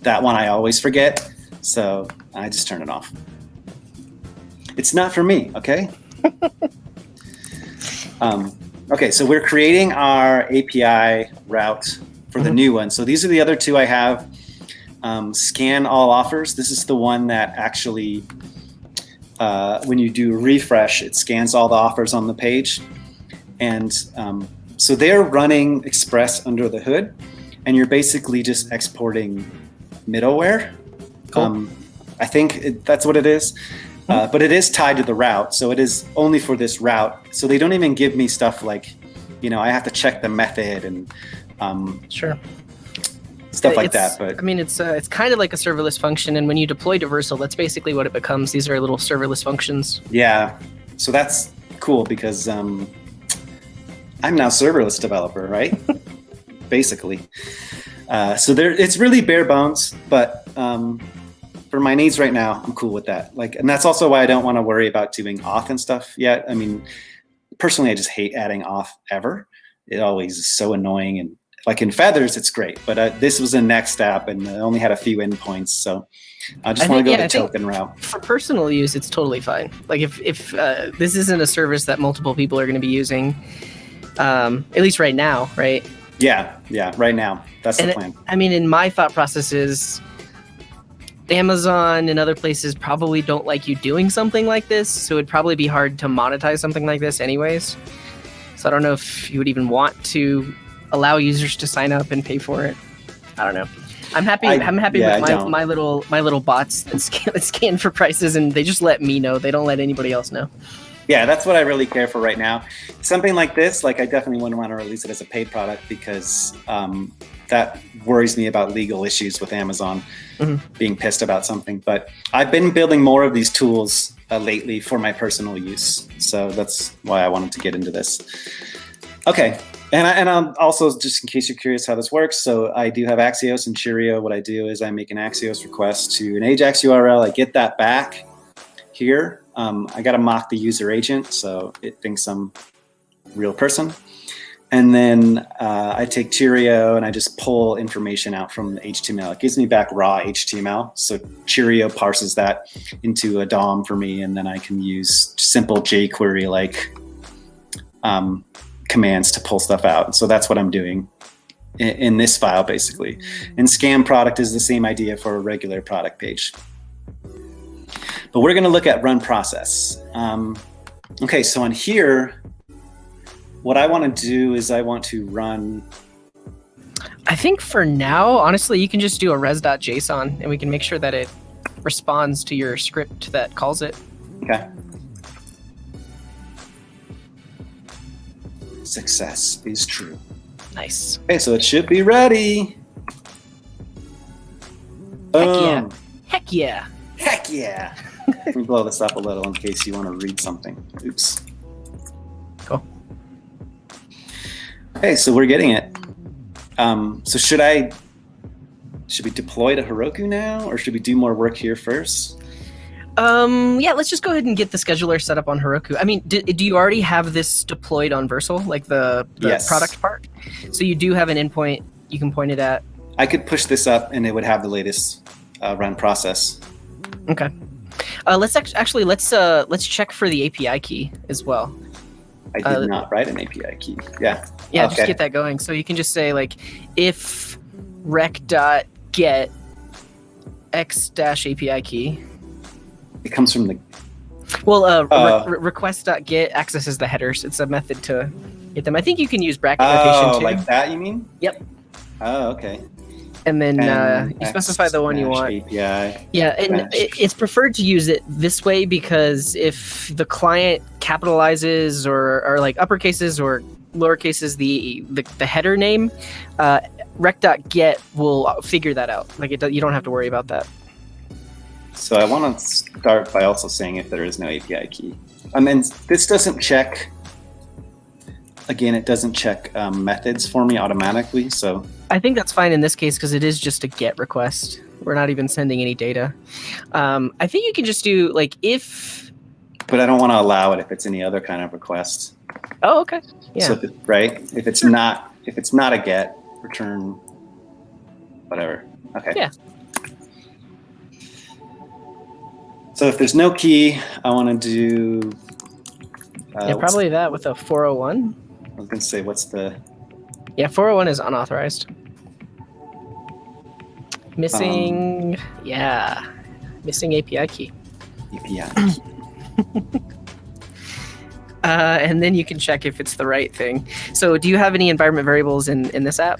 [SPEAKER 1] That one I always forget, so I just turn it off. It's not for me, okay? Okay, so we're creating our API route for the new one. So these are the other two I have. Scan all offers. This is the one that actually, when you do a refresh, it scans all the offers on the page. And so they're running Express under the hood, and you're basically just exporting middleware. Cool. I think that's what it is. But it is tied to the route, so it is only for this route. So they don't even give me stuff like, I have to check the method and
[SPEAKER 2] sure,
[SPEAKER 1] stuff like that. But
[SPEAKER 2] I mean, it's kind of like a serverless function, and when you deploy to Vercel, that's basically what it becomes. These are little serverless functions.
[SPEAKER 1] Yeah, so that's cool because I'm now serverless developer, right? Basically. So it's really bare bones, but for my needs right now, I'm cool with that. And that's also why I don't want to worry about doing auth and stuff yet. I mean, personally, I just hate adding auth ever. It always is so annoying. And like in Feathers, it's great. But this was a Next app, and I only had a few endpoints. So I just want to go the token route.
[SPEAKER 2] For personal use, it's totally fine. Like if this isn't a service that multiple people are going to be using, at least right now, right?
[SPEAKER 1] Yeah, right now. That's the plan.
[SPEAKER 2] I mean, in my thought process is, Amazon and other places probably don't like you doing something like this, so it'd probably be hard to monetize something like this anyways. So I don't know if you would even want to allow users to sign up and pay for it. I don't know. I'm happy with my little bots that scan for prices, and they just let me know. They don't let anybody else know.
[SPEAKER 1] Yeah, that's what I really care for right now. Something like this, I definitely wouldn't want to release it as a paid product because that worries me about legal issues with Amazon being pissed about something. But I've been building more of these tools lately for my personal use. So that's why I wanted to get into this. Okay. And I'll also, just in case you're curious how this works, so I do have Axios and Cheerio. What I do is I make an Axios request to an Ajax URL. I get that back here. I got to mock the user agent, so it thinks I'm a real person. And then I take Cheerio and I just pull information out from the HTML. It gives me back raw HTML. So Cheerio parses that into a DOM for me, and then I can use simple jQuery commands to pull stuff out. So that's what I'm doing in this file, basically. And scan product is the same idea for a regular product page. But we're going to look at run process. Okay, so on here, what I want to do is I want to run.
[SPEAKER 2] I think for now, honestly, you can just do a res.json, and we can make sure that it responds to your script that calls it.
[SPEAKER 1] Okay. Success is true.
[SPEAKER 2] Nice.
[SPEAKER 1] Okay, so it should be ready.
[SPEAKER 2] Heck yeah. Heck yeah.
[SPEAKER 1] Heck yeah. Let me blow this up a little in case you want to read something. Oops.
[SPEAKER 2] Cool.
[SPEAKER 1] Okay, so we're getting it. So should I should we deploy to Heroku now, or should we do more work here first?
[SPEAKER 2] Yeah, let's just go ahead and get the scheduler set up on Heroku. I mean, do you already have this deployed on Vercel, like the
[SPEAKER 1] Yes.
[SPEAKER 2] product part? So you do have an endpoint you can point it at.
[SPEAKER 1] I could push this up, and it would have the latest run process.
[SPEAKER 2] Okay. Let's check for the API key as well.
[SPEAKER 1] I did not write an API key. Yeah.
[SPEAKER 2] Yeah,
[SPEAKER 1] Okay.
[SPEAKER 2] just get that going. So you can just say like if rec.get x-API key.
[SPEAKER 1] It comes from the.
[SPEAKER 2] Well, request.get accesses the headers. It's a method to get them. I think you can use bracket notation too.
[SPEAKER 1] Like that, you mean?
[SPEAKER 2] Yep.
[SPEAKER 1] Oh, okay.
[SPEAKER 2] And then you specify the one you want.
[SPEAKER 1] API.
[SPEAKER 2] Yeah, and it's preferred to use it this way because if the client capitalizes or like uppercases or lowercases the header name, rec.get will figure that out. Like you don't have to worry about that.
[SPEAKER 1] So I want to start by also saying if there is no API key. And this doesn't check. Again, it doesn't check methods for me automatically. So
[SPEAKER 2] I think that's fine in this case because it is just a GET request. We're not even sending any data. I think you can just do like if.
[SPEAKER 1] But I don't want to allow it if it's any other kind of request.
[SPEAKER 2] Oh, okay. Yeah.
[SPEAKER 1] So if it's not a GET, return whatever. Okay.
[SPEAKER 2] Yeah.
[SPEAKER 1] So if there's no key, I want to do.
[SPEAKER 2] Probably that with a 401.
[SPEAKER 1] I was going to say, what's the.
[SPEAKER 2] Yeah, 401 is unauthorized. Missing. Missing API key.
[SPEAKER 1] API key.
[SPEAKER 2] And then you can check if it's the right thing. So do you have any environment variables in this app?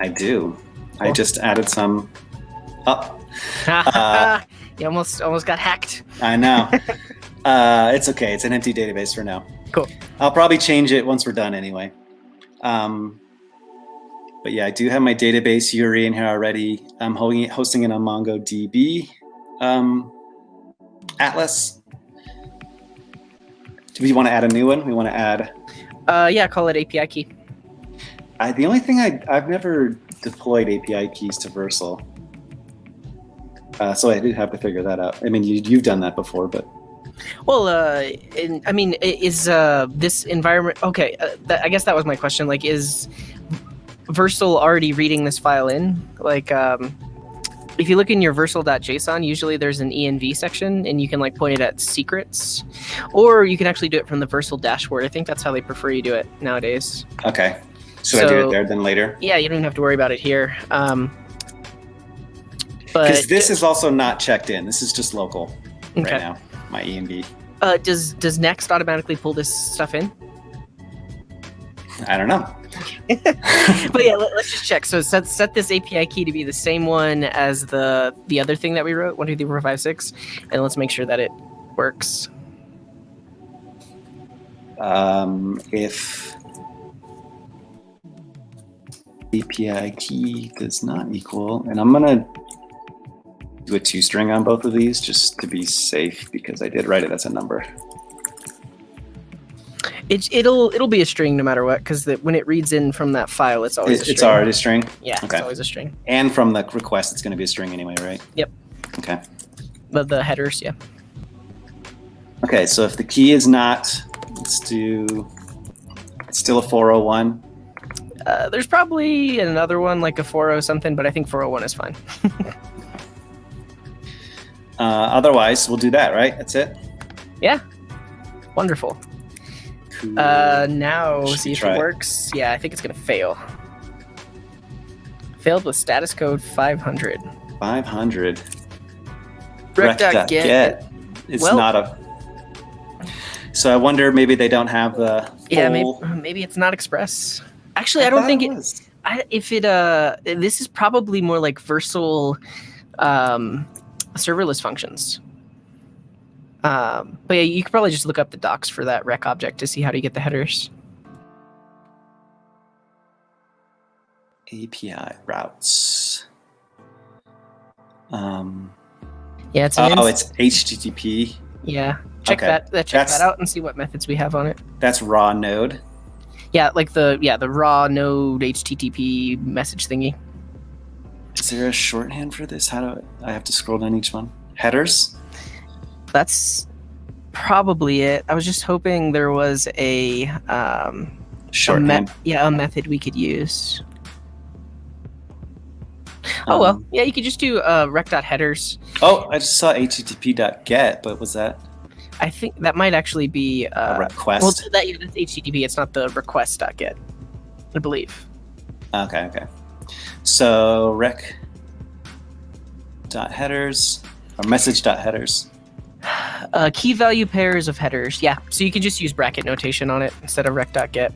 [SPEAKER 1] I do. Cool. I just added some up.
[SPEAKER 2] You almost got hacked.
[SPEAKER 1] I know. It's okay. It's an empty database for now.
[SPEAKER 2] Cool.
[SPEAKER 1] I'll probably change it once we're done anyway. But yeah, I do have my database URI in here already. I'm hosting it on MongoDB. Atlas. Do we want to add a new one? We want to add.
[SPEAKER 2] Yeah, call it API key.
[SPEAKER 1] The only thing I've never deployed API keys to Vercel. So I did have to figure that out. I mean, you've done that before, but.
[SPEAKER 2] Well, is this environment okay? I guess that was my question. Like, is Vercel already reading this file in? Like, if you look in your Vercel.json, usually there's an env section, and you can like point it at secrets, or you can actually do it from the Vercel dashboard. I think that's how they prefer you do it nowadays.
[SPEAKER 1] Okay. So I do it there then later? Yeah,
[SPEAKER 2] you don't even have to worry about it here.
[SPEAKER 1] Because this is also not checked in. This is just local
[SPEAKER 2] right
[SPEAKER 1] now. My env.
[SPEAKER 2] Does Next automatically pull this stuff in?
[SPEAKER 1] I don't know.
[SPEAKER 2] But yeah, let's just check. So set this API key to be the same one as the other thing that we wrote, 1, 2, 3, 4, 5, 6, and let's make sure that it works.
[SPEAKER 1] If API key does not equal, and I'm gonna do a 2-string on both of these just to be safe because I did write it as a number.
[SPEAKER 2] It'll be a string no matter what because when it reads in from that file, it's always a string.
[SPEAKER 1] It's already a string?
[SPEAKER 2] Yeah, okay. It's always a string.
[SPEAKER 1] And from the request, it's going to be a string anyway, right?
[SPEAKER 2] Yep.
[SPEAKER 1] Okay.
[SPEAKER 2] But the headers, yeah.
[SPEAKER 1] Okay, so if the key is not, let's do, it's still a 401.
[SPEAKER 2] There's probably another one like a 40 something, but I think 401 is fine.
[SPEAKER 1] Otherwise, we'll do that, right? That's it?
[SPEAKER 2] Yeah. Wonderful.
[SPEAKER 1] Cool.
[SPEAKER 2] Now, see if it works. Yeah, I think it's going to fail. Failed with status code 500.
[SPEAKER 1] 500.
[SPEAKER 2] Rec.get.
[SPEAKER 1] It's not a... So I wonder maybe they don't have the full...
[SPEAKER 2] Yeah, maybe it's not Express. Actually, I don't think it... This is probably more like Vercel serverless functions. But yeah, you could probably just look up the docs for that rec object to see how to get the headers.
[SPEAKER 1] API routes.
[SPEAKER 2] Yeah, it's
[SPEAKER 1] it's HTTP.
[SPEAKER 2] Yeah, check that out and see what methods we have on it.
[SPEAKER 1] That's raw node.
[SPEAKER 2] Yeah, like the raw node HTTP message thingy.
[SPEAKER 1] Is there a shorthand for this? How do I have to scroll down each one? Headers?
[SPEAKER 2] That's probably it. I was just hoping there was a
[SPEAKER 1] Shorthand.
[SPEAKER 2] a method we could use. Oh well, yeah, you could just do rec.headers.
[SPEAKER 1] Oh, I just saw http.get, but was that
[SPEAKER 2] I think that might actually be
[SPEAKER 1] a request?
[SPEAKER 2] Well, that's HTTP. It's not the request.get, I believe.
[SPEAKER 1] Okay. So rec.headers or message.headers.
[SPEAKER 2] Key value pairs of headers. Yeah, so you can just use bracket notation on it instead of rec.get.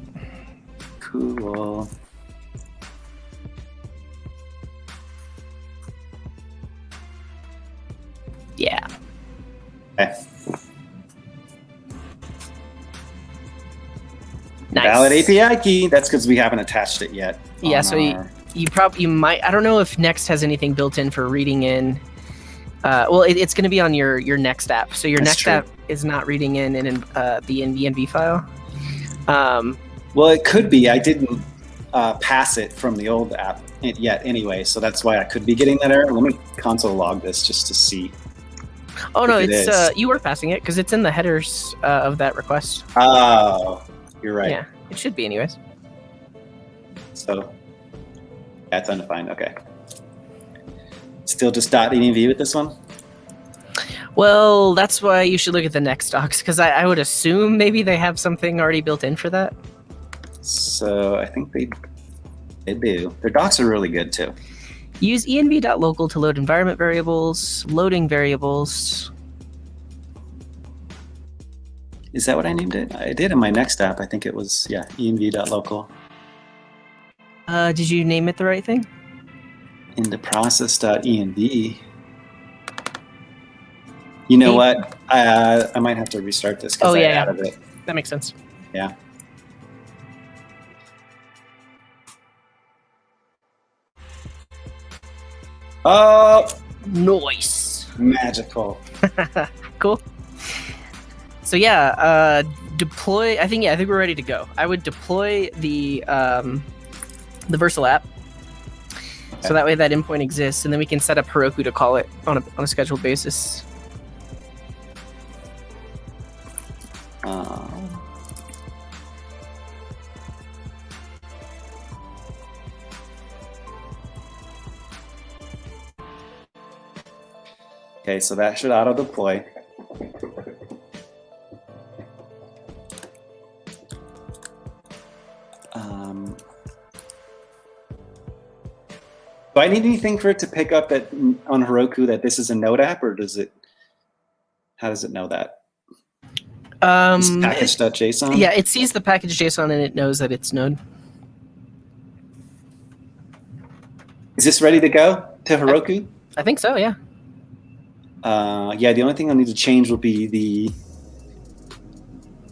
[SPEAKER 1] Cool.
[SPEAKER 2] Yeah.
[SPEAKER 1] Okay.
[SPEAKER 2] Nice.
[SPEAKER 1] Valid API key. That's because we haven't attached it yet.
[SPEAKER 2] Yeah, so you might. I don't know if Next has anything built in for reading in. Well, it's going to be on your Next app. So your Next app is not reading in the env file.
[SPEAKER 1] Well, it could be. I didn't pass it from the old app yet anyway, so that's why I could be getting that error. Let me console log this just to see.
[SPEAKER 2] Oh no, it's you were passing it because it's in the headers of that request.
[SPEAKER 1] Oh, you're right.
[SPEAKER 2] Yeah, it should be anyways.
[SPEAKER 1] So that's undefined. Okay. Still just .env with this one?
[SPEAKER 2] Well, that's why you should look at the Next docs because I would assume maybe they have something already built in for that.
[SPEAKER 1] So I think they do. Their docs are really good too.
[SPEAKER 2] Use env.local to load environment variables, loading variables.
[SPEAKER 1] Is that what I named it? I did in my Next app. I think it was, env.local.
[SPEAKER 2] Did you name it the right thing?
[SPEAKER 1] In the process.env. You know what? I might have to restart this because I added it.
[SPEAKER 2] That makes sense.
[SPEAKER 1] Yeah. Oh,
[SPEAKER 2] nice.
[SPEAKER 1] Magical.
[SPEAKER 2] Cool. So yeah, deploy. I think we're ready to go. I would deploy the Vercel app, so that way that endpoint exists, and then we can set up Heroku to call it on a scheduled basis.
[SPEAKER 1] Okay, so that should auto deploy. Do I need anything for it to pick up that on Heroku that this is a Node app, or does it? How does it know that? Package.json?
[SPEAKER 2] Yeah, it sees the package.json and it knows that it's Node.
[SPEAKER 1] Is this ready to go to Heroku?
[SPEAKER 2] I think so, yeah.
[SPEAKER 1] Yeah, the only thing I'll need to change will be the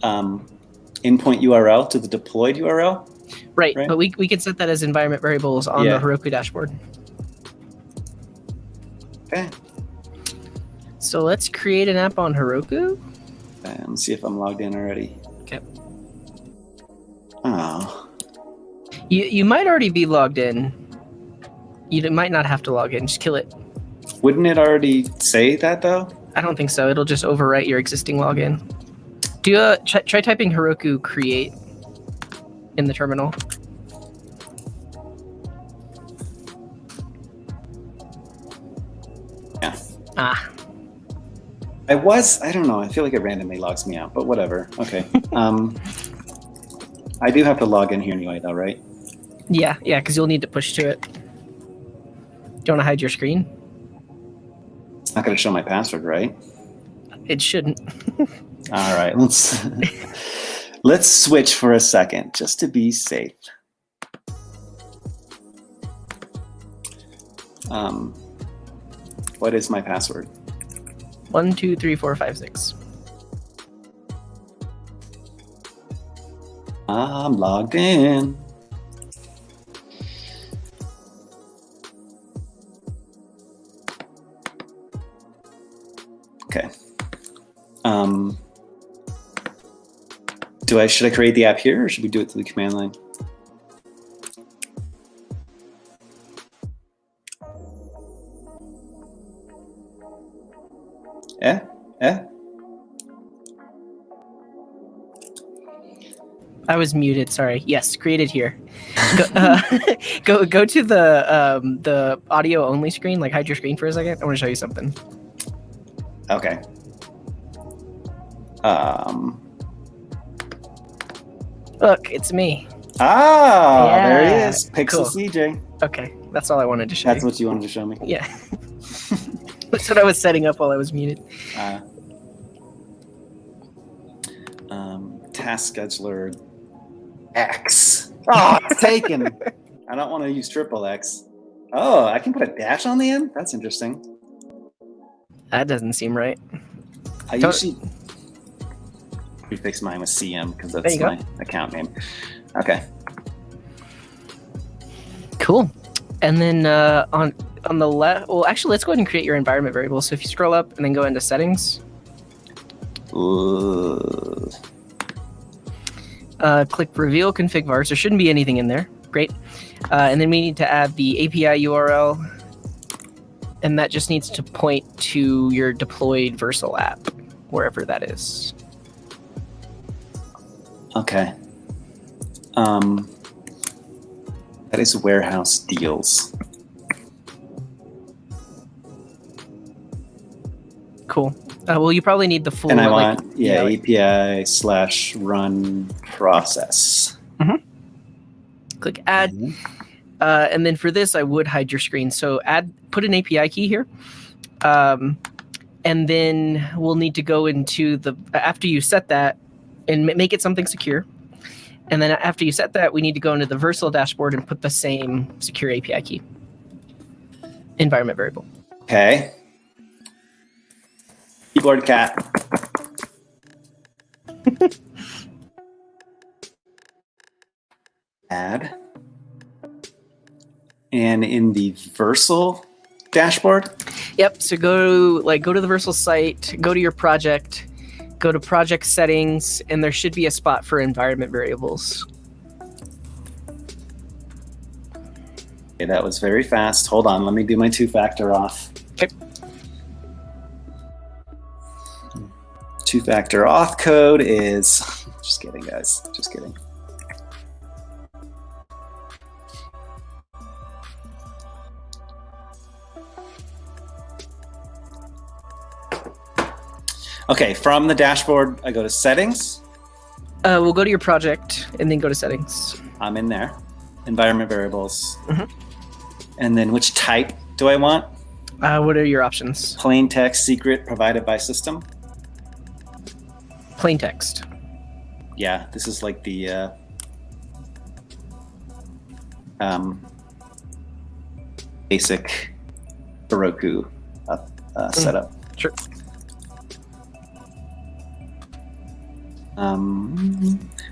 [SPEAKER 1] endpoint URL to the deployed URL.
[SPEAKER 2] Right, but we can set that as environment variables on the Heroku dashboard.
[SPEAKER 1] Okay.
[SPEAKER 2] So let's create an app on Heroku.
[SPEAKER 1] Let's see if I'm logged in already.
[SPEAKER 2] Okay.
[SPEAKER 1] Oh.
[SPEAKER 2] You might already be logged in. You might not have to log in. Just kill it.
[SPEAKER 1] Wouldn't it already say that though?
[SPEAKER 2] I don't think so. It'll just overwrite your existing login. Try typing Heroku create in the terminal.
[SPEAKER 1] Yeah. I don't know. I feel like it randomly logs me out, but whatever. Okay. I do have to log in here anyway though, right?
[SPEAKER 2] Yeah, because you'll need to push to it. Do you want to hide your screen?
[SPEAKER 1] It's not going to show my password, right?
[SPEAKER 2] It shouldn't.
[SPEAKER 1] All right, let's switch for a second just to be safe. What is my password?
[SPEAKER 2] 1, 2, 3, 4, 5, 6.
[SPEAKER 1] I'm logged in. Okay. Should I create the app here, or should we do it through the command line?
[SPEAKER 2] I was muted. Sorry. Yes, created here. Go to the audio only screen. Like hide your screen for a second. I want to show you something.
[SPEAKER 1] Okay.
[SPEAKER 2] Look, it's me.
[SPEAKER 1] Ah,
[SPEAKER 2] Yeah,
[SPEAKER 1] there he is. Pixel
[SPEAKER 2] cool.
[SPEAKER 1] CJ.
[SPEAKER 2] Okay, that's all I wanted to show
[SPEAKER 1] That's
[SPEAKER 2] you.
[SPEAKER 1] what you wanted to show me.
[SPEAKER 2] Yeah. That's what I was setting up while I was muted.
[SPEAKER 1] Task scheduler X. Oh, it's taken. I don't want to use triple X. Oh, I can put a dash on the end? That's interesting.
[SPEAKER 2] That doesn't seem right.
[SPEAKER 1] I usually prefix mine with CM because that's my account name. Okay.
[SPEAKER 2] Cool. And then on the left, well, actually, let's go ahead and create your environment variable. So if you scroll up and then go into settings, click reveal config vars. There shouldn't be anything in there. Great. And then we need to add the API URL, and that just needs to point to your deployed Vercel app, wherever that is.
[SPEAKER 1] Okay. That is warehouse deals.
[SPEAKER 2] Cool. Well, you probably need the full.
[SPEAKER 1] And I want API/run process.
[SPEAKER 2] Click add. And then for this, I would hide your screen. So put an API key here. And then we'll need to go into after you set that and make it something secure. And then after you set that, we need to go into the Vercel dashboard and put the same secure API key. Environment variable.
[SPEAKER 1] Okay. Keyboard cat. Add. And in the Vercel dashboard?
[SPEAKER 2] Yep. So go to the Vercel site, go to your project, go to project settings, and there should be a spot for environment variables.
[SPEAKER 1] Okay, that was very fast. Hold on, let me do my two-factor auth.
[SPEAKER 2] Okay.
[SPEAKER 1] Two-factor auth code is, just kidding, guys, just kidding. Okay, from the dashboard, I go to settings.
[SPEAKER 2] We'll go to your project and then go to settings.
[SPEAKER 1] I'm in there. Environment variables. And then which type do I want?
[SPEAKER 2] What are your options?
[SPEAKER 1] Plain text secret provided by system.
[SPEAKER 2] Plain text.
[SPEAKER 1] Yeah, this is like the basic Heroku setup.
[SPEAKER 2] Sure.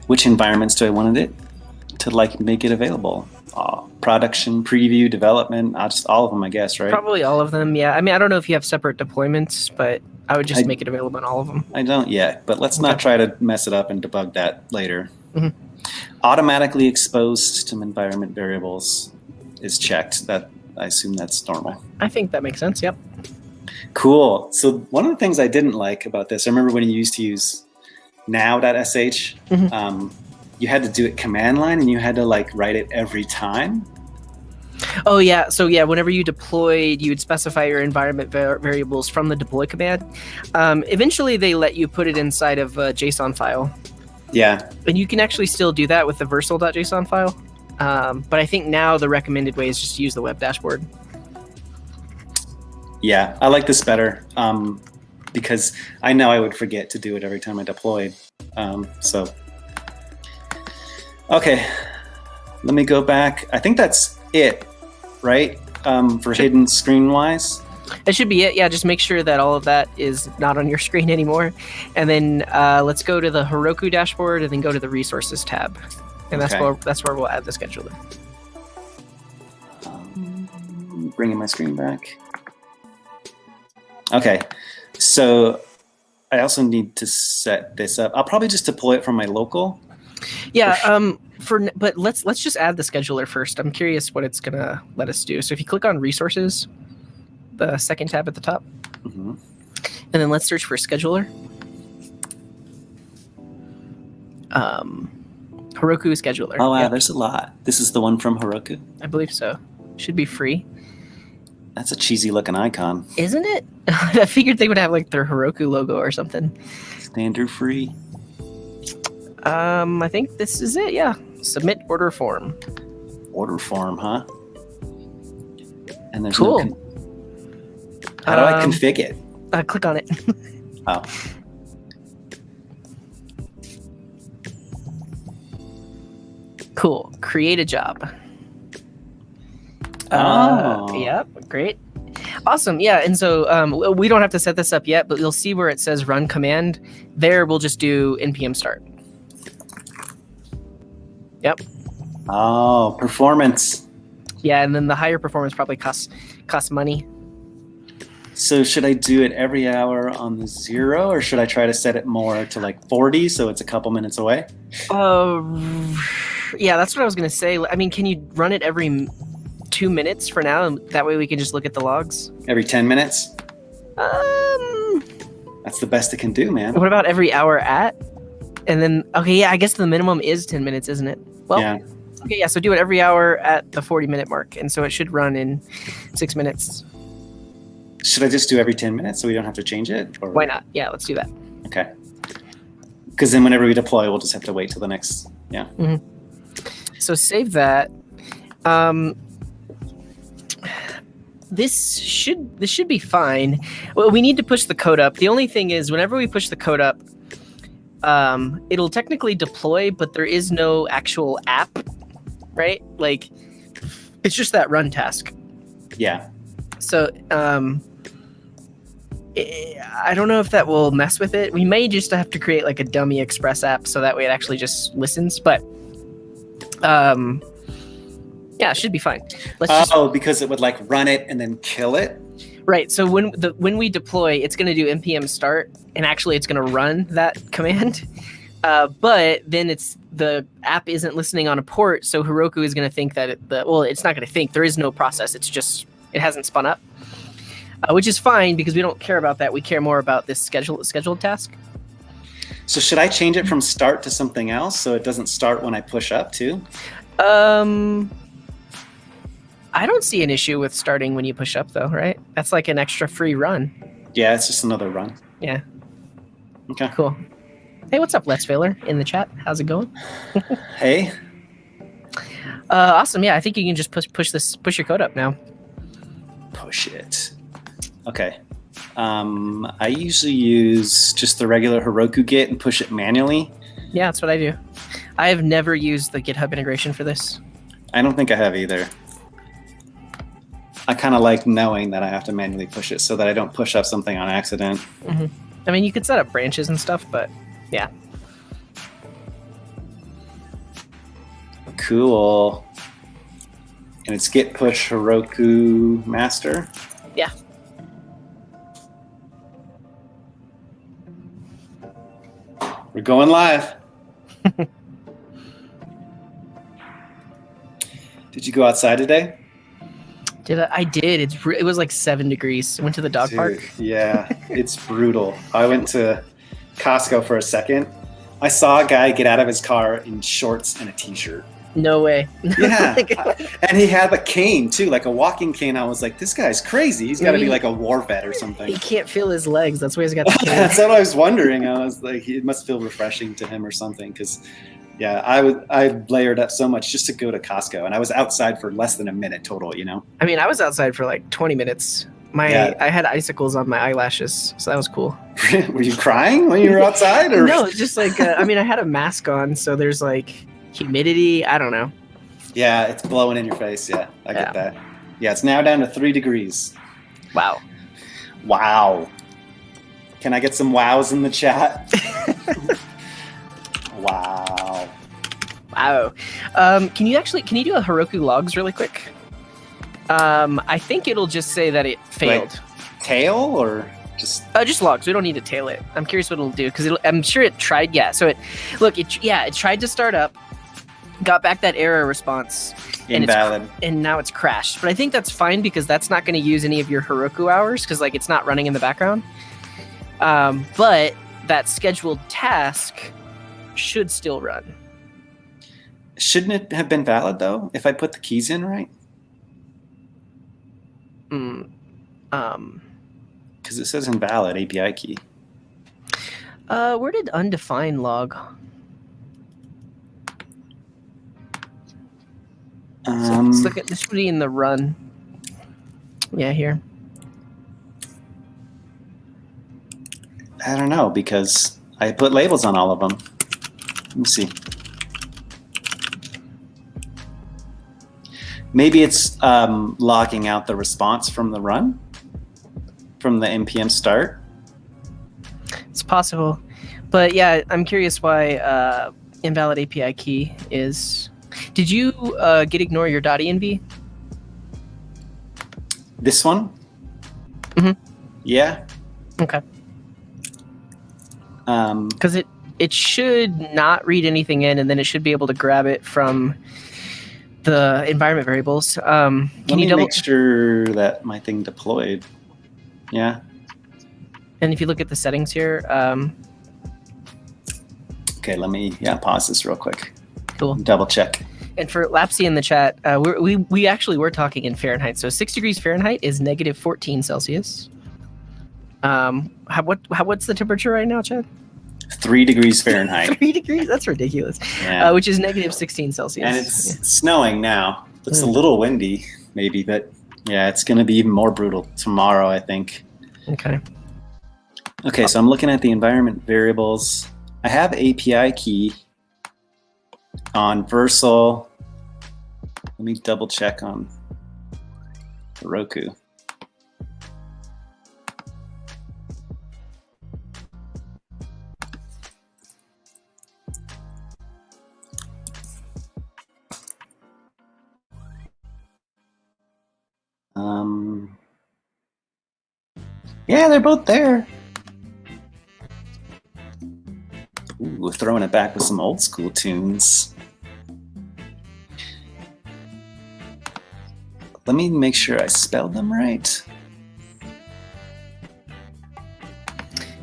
[SPEAKER 1] Which environments do I want it to make it available? Production, preview, development, just all of them, I guess, right?
[SPEAKER 2] Probably all of them, yeah. I mean, I don't know if you have separate deployments, but I would just make it available in all of them.
[SPEAKER 1] I don't yet, but let's not try to mess it up and debug that later. Automatically expose system environment variables is checked. That I assume that's normal.
[SPEAKER 2] I think that makes sense, yep.
[SPEAKER 1] Cool. So one of the things I didn't like about this, I remember when you used to use now.sh, you had to do it command line and you had to write it every time.
[SPEAKER 2] Oh yeah, so yeah, whenever you deployed, you would specify your environment variables from the deploy command. Eventually they let you put it inside of a JSON file.
[SPEAKER 1] Yeah.
[SPEAKER 2] And you can actually still do that with the Vercel.json file. But I think now the recommended way is just to use the web dashboard.
[SPEAKER 1] Yeah, I like this better because I know I would forget to do it every time I deployed. Okay, let me go back. I think that's it, right? For hidden screen-wise.
[SPEAKER 2] That should be it. Yeah, just make sure that all of that is not on your screen anymore. And then let's go to the Heroku dashboard and then go to the resources tab. And that's where we'll add the scheduler.
[SPEAKER 1] Bringing my screen back. Okay, so I also need to set this up. I'll probably just deploy it from my local.
[SPEAKER 2] Yeah, but let's just add the scheduler first. I'm curious what it's gonna let us do. So if you click on resources, the second tab at the top, and then let's search for scheduler. Heroku Scheduler.
[SPEAKER 1] Oh, wow,
[SPEAKER 2] Yeah,
[SPEAKER 1] there's a lot. This is the one from Heroku?
[SPEAKER 2] I believe so. Should be free.
[SPEAKER 1] That's a cheesy looking icon.
[SPEAKER 2] Isn't it? I figured they would have like their Heroku logo or something.
[SPEAKER 1] Standard free.
[SPEAKER 2] I think this is it. Yeah. Submit order form.
[SPEAKER 1] Order form, huh? And there's
[SPEAKER 2] Cool.
[SPEAKER 1] How do I config it?
[SPEAKER 2] Click on it.
[SPEAKER 1] Oh.
[SPEAKER 2] Cool. Create a job.
[SPEAKER 1] Oh.
[SPEAKER 2] Yep. Great. Awesome. Yeah. And so we don't have to set this up yet, but you'll see where it says run command. There, we'll just do npm start. Yep.
[SPEAKER 1] Oh, performance.
[SPEAKER 2] Yeah. And then the higher performance probably costs money.
[SPEAKER 1] So should I do it every hour on the 0, or should I try to set it more to like 40 so it's a couple minutes away?
[SPEAKER 2] Yeah, that's what I was going to say. I mean, can you run it every 2 minutes for now? And that way we can just look at the logs?
[SPEAKER 1] Every 10 minutes? That's the best it can do, man.
[SPEAKER 2] What about every hour at? And then, okay, yeah, I guess the minimum is 10 minutes, isn't it? Well,
[SPEAKER 1] yeah.
[SPEAKER 2] Okay, yeah, so do it every hour at the 40-minute mark. And so it should run in 6 minutes.
[SPEAKER 1] Should I just do every 10 minutes so we don't have to change it? Or...
[SPEAKER 2] Why not? Yeah, let's do that.
[SPEAKER 1] Okay. Because then whenever we deploy, we'll just have to wait till the next, yeah.
[SPEAKER 2] Mm-hmm. So save that. This should be fine. Well, we need to push the code up. The only thing is, whenever we push the code up, it'll technically deploy, but there is no actual app, right? Like, it's just that run task.
[SPEAKER 1] Yeah.
[SPEAKER 2] So, I don't know if that will mess with it. We may just have to create like a dummy Express app so that way it actually just listens. But yeah, it should be fine.
[SPEAKER 1] Because it would like run it and then kill it.
[SPEAKER 2] Right. So when we deploy, it's going to do npm start, and actually it's going to run that command. But then the app isn't listening on a port, so Heroku is going to think that it's not going to think. There is no process. It's just it hasn't spun up. Which is fine because we don't care about that. We care more about this scheduled task.
[SPEAKER 1] So should I change it from start to something else so it doesn't start when I push up too?
[SPEAKER 2] I don't see an issue with starting when you push up though, right? That's like an extra free run.
[SPEAKER 1] Yeah, it's just another run.
[SPEAKER 2] Yeah.
[SPEAKER 1] Okay.
[SPEAKER 2] Cool. Hey, what's up, Let's Failer in the chat? How's it going?
[SPEAKER 1] Hey.
[SPEAKER 2] Awesome. Yeah, I think you can just push your code up now.
[SPEAKER 1] Push it. Okay. I usually use just the regular Heroku Git and push it manually.
[SPEAKER 2] Yeah, that's what I do. I have never used the GitHub integration for this.
[SPEAKER 1] I don't think I have either. I kind of like knowing that I have to manually push it so that I don't push up something on accident.
[SPEAKER 2] Mm-hmm. I mean, you could set up branches and stuff, but yeah.
[SPEAKER 1] Cool. And it's git push Heroku master.
[SPEAKER 2] Yeah.
[SPEAKER 1] We're going live. Did you go outside today?
[SPEAKER 2] I did. It was like 7 degrees. I went to the dog park.
[SPEAKER 1] Yeah, it's brutal. I went to Costco for a second. I saw a guy get out of his car in shorts and a t-shirt.
[SPEAKER 2] No way.
[SPEAKER 1] Yeah. And he had a cane too, like a walking cane. I was like, this guy's crazy. He's got to be like a war vet or something.
[SPEAKER 2] He can't feel his legs. That's why he's got the cane.
[SPEAKER 1] That's what I was wondering. I was like, it must feel refreshing to him or something. Because, yeah, I layered up so much just to go to Costco. And I was outside for less than a minute total, you know?
[SPEAKER 2] I mean, I was outside for like 20 minutes. I had icicles on my eyelashes, so that was cool.
[SPEAKER 1] Were you crying when you were outside? Or?
[SPEAKER 2] No, just like, I mean, I had a mask on, so there's like humidity. I don't know.
[SPEAKER 1] Yeah, it's blowing in your face. Yeah, I get that. Yeah, it's now down to 3 degrees.
[SPEAKER 2] Wow.
[SPEAKER 1] Wow. Can I get some wows in the chat? Wow.
[SPEAKER 2] Wow. Can you do a Heroku logs really quick? I think it'll just say that it failed.
[SPEAKER 1] Like, tail or just?
[SPEAKER 2] Just logs. We don't need to tail it. I'm curious what it'll do because I'm sure it tried. Yeah. So it tried to start up, got back that error response.
[SPEAKER 1] Invalid.
[SPEAKER 2] And now it's crashed. But I think that's fine because that's not going to use any of your Heroku hours because like it's not running in the background. But that scheduled task should still run.
[SPEAKER 1] Shouldn't it have been valid though if I put the keys in right? Because it says invalid API key.
[SPEAKER 2] Where did undefined log? So let's look at this. Would be in the run. Yeah, here.
[SPEAKER 1] I don't know because I put labels on all of them. Let me see. Maybe it's logging out the response from the run, from the npm start.
[SPEAKER 2] It's possible, but yeah, I'm curious why invalid API key is. Did you git ignore your .env?
[SPEAKER 1] This one?
[SPEAKER 2] Mm-hmm.
[SPEAKER 1] Yeah.
[SPEAKER 2] Okay. Because it should not read anything in, and then it should be able to grab it from the environment variables. Can you
[SPEAKER 1] make sure that my thing deployed? Yeah.
[SPEAKER 2] And if you look at the settings here,
[SPEAKER 1] okay, let me pause this real quick.
[SPEAKER 2] Cool.
[SPEAKER 1] Double check.
[SPEAKER 2] And for Lapsy in the chat, we actually were talking in Fahrenheit. So 6 degrees Fahrenheit is negative 14 Celsius. What's the temperature right now, Chad?
[SPEAKER 1] 3 degrees Fahrenheit.
[SPEAKER 2] 3 degrees? That's ridiculous.
[SPEAKER 1] Yeah.
[SPEAKER 2] Which is negative 16 Celsius.
[SPEAKER 1] And it's snowing now. It's a little windy, maybe, but yeah, it's going to be even more brutal tomorrow, I think.
[SPEAKER 2] Okay.
[SPEAKER 1] Okay, so I'm looking at the environment variables. I have API key on Vercel. Let me double check on Heroku. Yeah, they're both there. Ooh, throwing it back with some old school tunes. Let me make sure I spelled them right.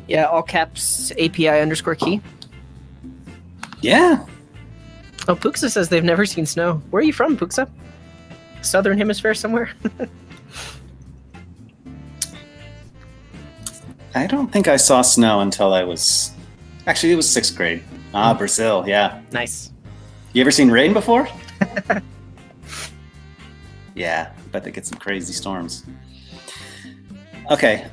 [SPEAKER 2] Yeah, all caps API underscore key.
[SPEAKER 1] Yeah.
[SPEAKER 2] Oh, Puxa says they've never seen snow. Where are you from, Puxa? Southern Hemisphere somewhere?
[SPEAKER 1] I don't think I saw snow until I was... Actually, it was 6th grade. Vercel, yeah.
[SPEAKER 2] Nice.
[SPEAKER 1] You ever seen rain before? Yeah, I bet they get some crazy storms. Okay,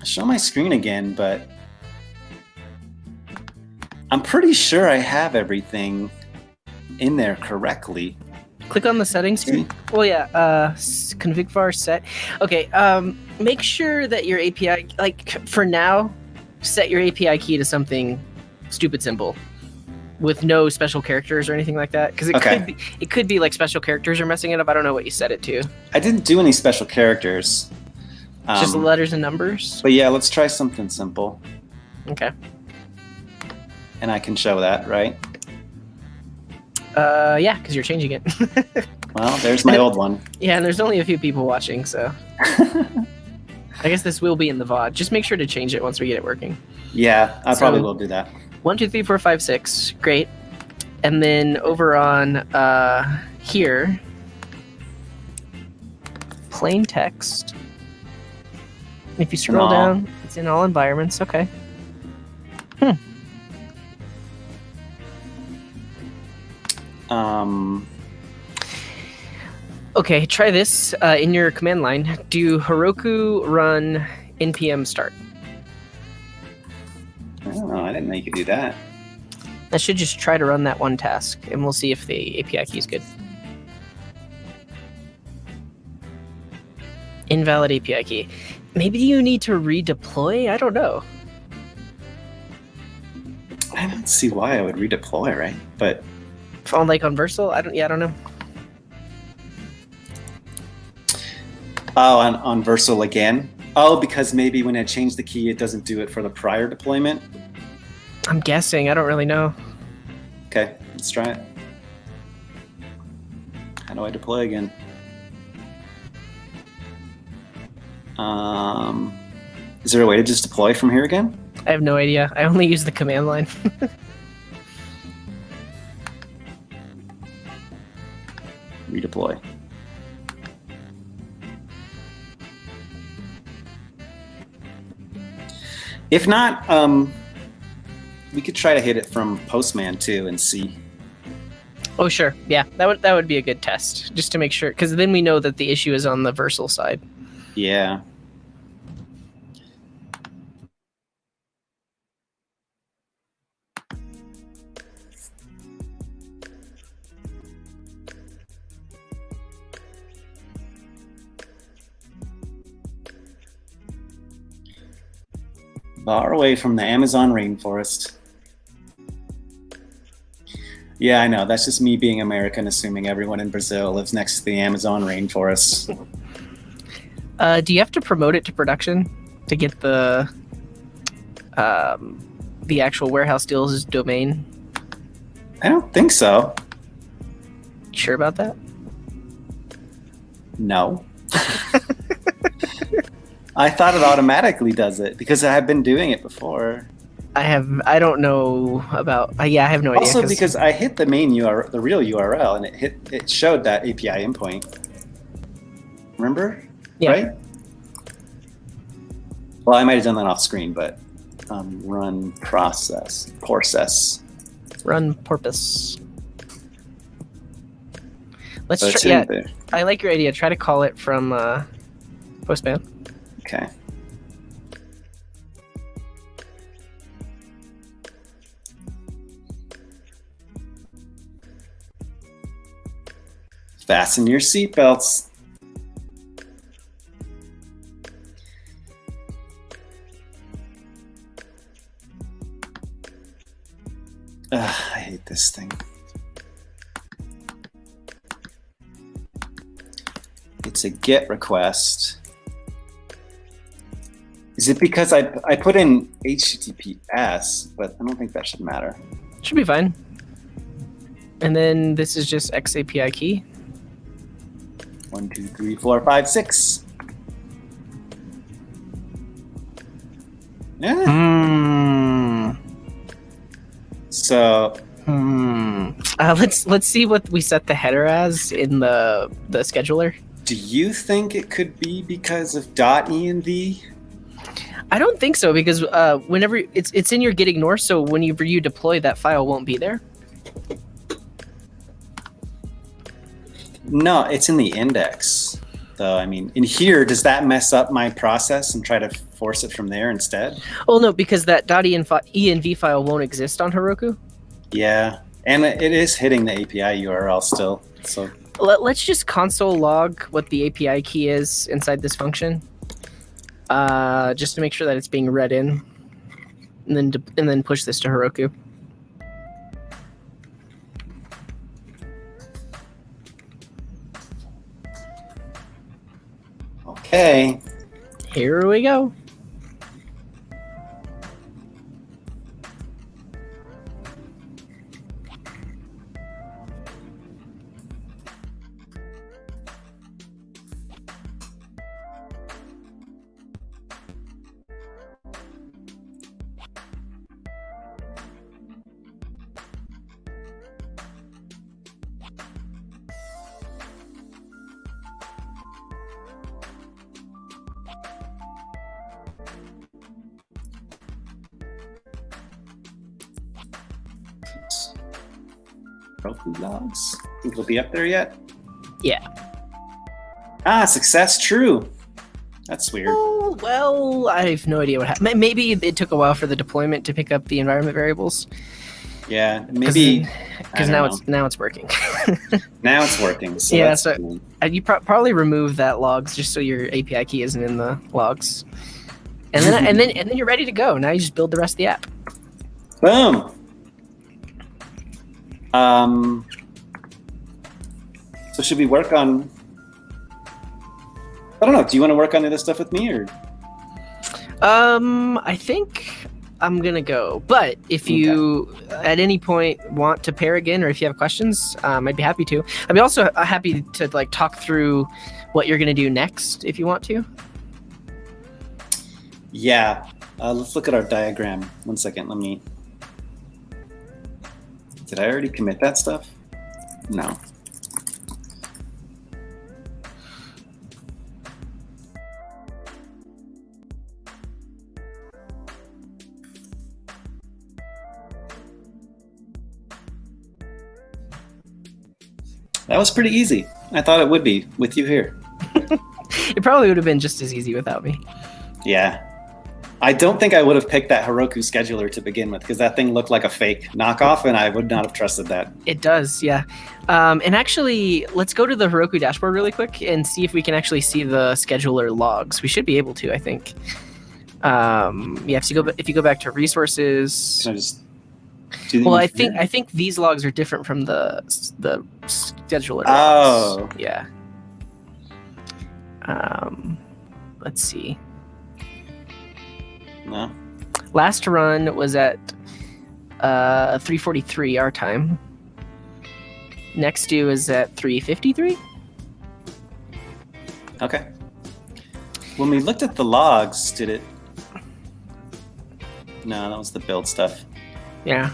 [SPEAKER 1] show my screen again, but I'm pretty sure I have everything in there correctly.
[SPEAKER 2] Click on the settings here. Well, yeah, config var set. Okay, make sure that your API, like for now, set your API key to something stupid simple with no special characters or anything like that. Because it could be like special characters are messing it up. I don't know what you set it to.
[SPEAKER 1] I didn't do any special characters.
[SPEAKER 2] Just letters and numbers?
[SPEAKER 1] But yeah, let's try something simple.
[SPEAKER 2] Okay.
[SPEAKER 1] And I can show that, right?
[SPEAKER 2] Yeah, because you're changing it.
[SPEAKER 1] Well, there's my old one.
[SPEAKER 2] Yeah, and there's only a few people watching, so... I guess this will be in the VOD. Just make sure to change it once we get it working.
[SPEAKER 1] Yeah, I probably will do that.
[SPEAKER 2] 1, 2, 3, 4, 5, 6. Great. And then over on here, plain text. If you scroll down, it's in all environments. Okay. Okay, try this in your command line. Do Heroku run npm start.
[SPEAKER 1] Oh, I didn't know you could do that.
[SPEAKER 2] I should just try to run that one task, and we'll see if the API key is good. Invalid API key. Maybe you need to redeploy? I don't know.
[SPEAKER 1] I don't see why I would redeploy, right? But
[SPEAKER 2] on Vercel? I don't know.
[SPEAKER 1] Oh, on Vercel again? Oh, because maybe when I change the key, it doesn't do it for the prior deployment?
[SPEAKER 2] I'm guessing. I don't really know.
[SPEAKER 1] Okay, let's try it. How do I deploy again? Is there a way to just deploy from here again?
[SPEAKER 2] I have no idea. I only use the command line.
[SPEAKER 1] redeploy. If not, we could try to hit it from Postman too and see.
[SPEAKER 2] Oh, sure. Yeah, that would be a good test, just to make sure, because then we know that the issue is on the Vercel side.
[SPEAKER 1] Yeah. Far away from the Amazon rainforest. Yeah, I know. That's just me being American, assuming everyone in Brazil lives next to the Amazon rainforest.
[SPEAKER 2] Do you have to promote it to production to get the actual warehouse deals domain?
[SPEAKER 1] I don't think so.
[SPEAKER 2] Sure about that?
[SPEAKER 1] No. I thought it automatically does it because I've been doing it before.
[SPEAKER 2] I don't know about. Yeah, I have no idea.
[SPEAKER 1] Also, because I hit the main URL, the real URL, and it showed that API endpoint. Remember?
[SPEAKER 2] Yeah.
[SPEAKER 1] Right? Well, I might have done that off screen, but run process.
[SPEAKER 2] Run porpoise. Let's
[SPEAKER 1] So
[SPEAKER 2] try. Yeah, I like your idea. Try to call it from Postman.
[SPEAKER 1] Okay. Fasten your seatbelts. I hate this thing. It's a GET request. Is it because I put in HTTPS, but I don't think that should matter.
[SPEAKER 2] Should be fine. And then this is just XAPI key.
[SPEAKER 1] 1, 2, 3, 4, 5, 6. Yeah. So.
[SPEAKER 2] Let's see what we set the header as in the scheduler.
[SPEAKER 1] Do you think it could be because of .env?
[SPEAKER 2] I don't think so, because whenever it's in your git ignore, so whenever you deploy, that file won't be there.
[SPEAKER 1] No, it's in the index. Though, I mean, in here, does that mess up my process and try to force it from there instead?
[SPEAKER 2] Oh no, because that .env file won't exist on Heroku.
[SPEAKER 1] Yeah, and it is hitting the API URL still. So
[SPEAKER 2] let's just console log what the API key is inside this function, just to make sure that it's being read in, and then push this to Heroku.
[SPEAKER 1] Okay.
[SPEAKER 2] Here we go.
[SPEAKER 1] Heroku logs. Think it'll be up there yet?
[SPEAKER 2] Yeah.
[SPEAKER 1] Ah, success true. That's weird.
[SPEAKER 2] Oh, well, I have no idea what happened. Maybe it took a while for the deployment to pick up the environment variables.
[SPEAKER 1] Yeah, maybe
[SPEAKER 2] because now it's working.
[SPEAKER 1] Now it's working. So
[SPEAKER 2] yeah,
[SPEAKER 1] that's
[SPEAKER 2] so
[SPEAKER 1] cool.
[SPEAKER 2] You probably remove that logs just so your API key isn't in the logs, and then and then you're ready to go. Now you just build the rest of the app.
[SPEAKER 1] Boom. So should we work on? I don't know. Do you want to work on other stuff with me, or?
[SPEAKER 2] I think I'm gonna go. But if you at any point want to pair again, or if you have questions, I'd be happy to. I'd be also happy to like talk through what you're gonna do next if you want to.
[SPEAKER 1] Yeah. Let's look at our diagram. 1 second. Let me. Did I already commit that stuff? No. That was pretty easy. I thought it would be with you here.
[SPEAKER 2] It probably would have been just as easy without me.
[SPEAKER 1] Yeah. I don't think I would have picked that Heroku scheduler to begin with because that thing looked like a fake knockoff and I would not have trusted that.
[SPEAKER 2] It does, yeah. And actually, let's go to the Heroku dashboard really quick and see if we can actually see the scheduler logs. We should be able to, I think. If you go back to resources.
[SPEAKER 1] Can I just
[SPEAKER 2] well, I think these logs are different from the scheduler logs.
[SPEAKER 1] Oh.
[SPEAKER 2] Yeah. Let's see.
[SPEAKER 1] No.
[SPEAKER 2] Last run was at 3:43 our time. Next due is at 3:53.
[SPEAKER 1] Okay. When we looked at the logs, did it? No, that was the build stuff.
[SPEAKER 2] Yeah.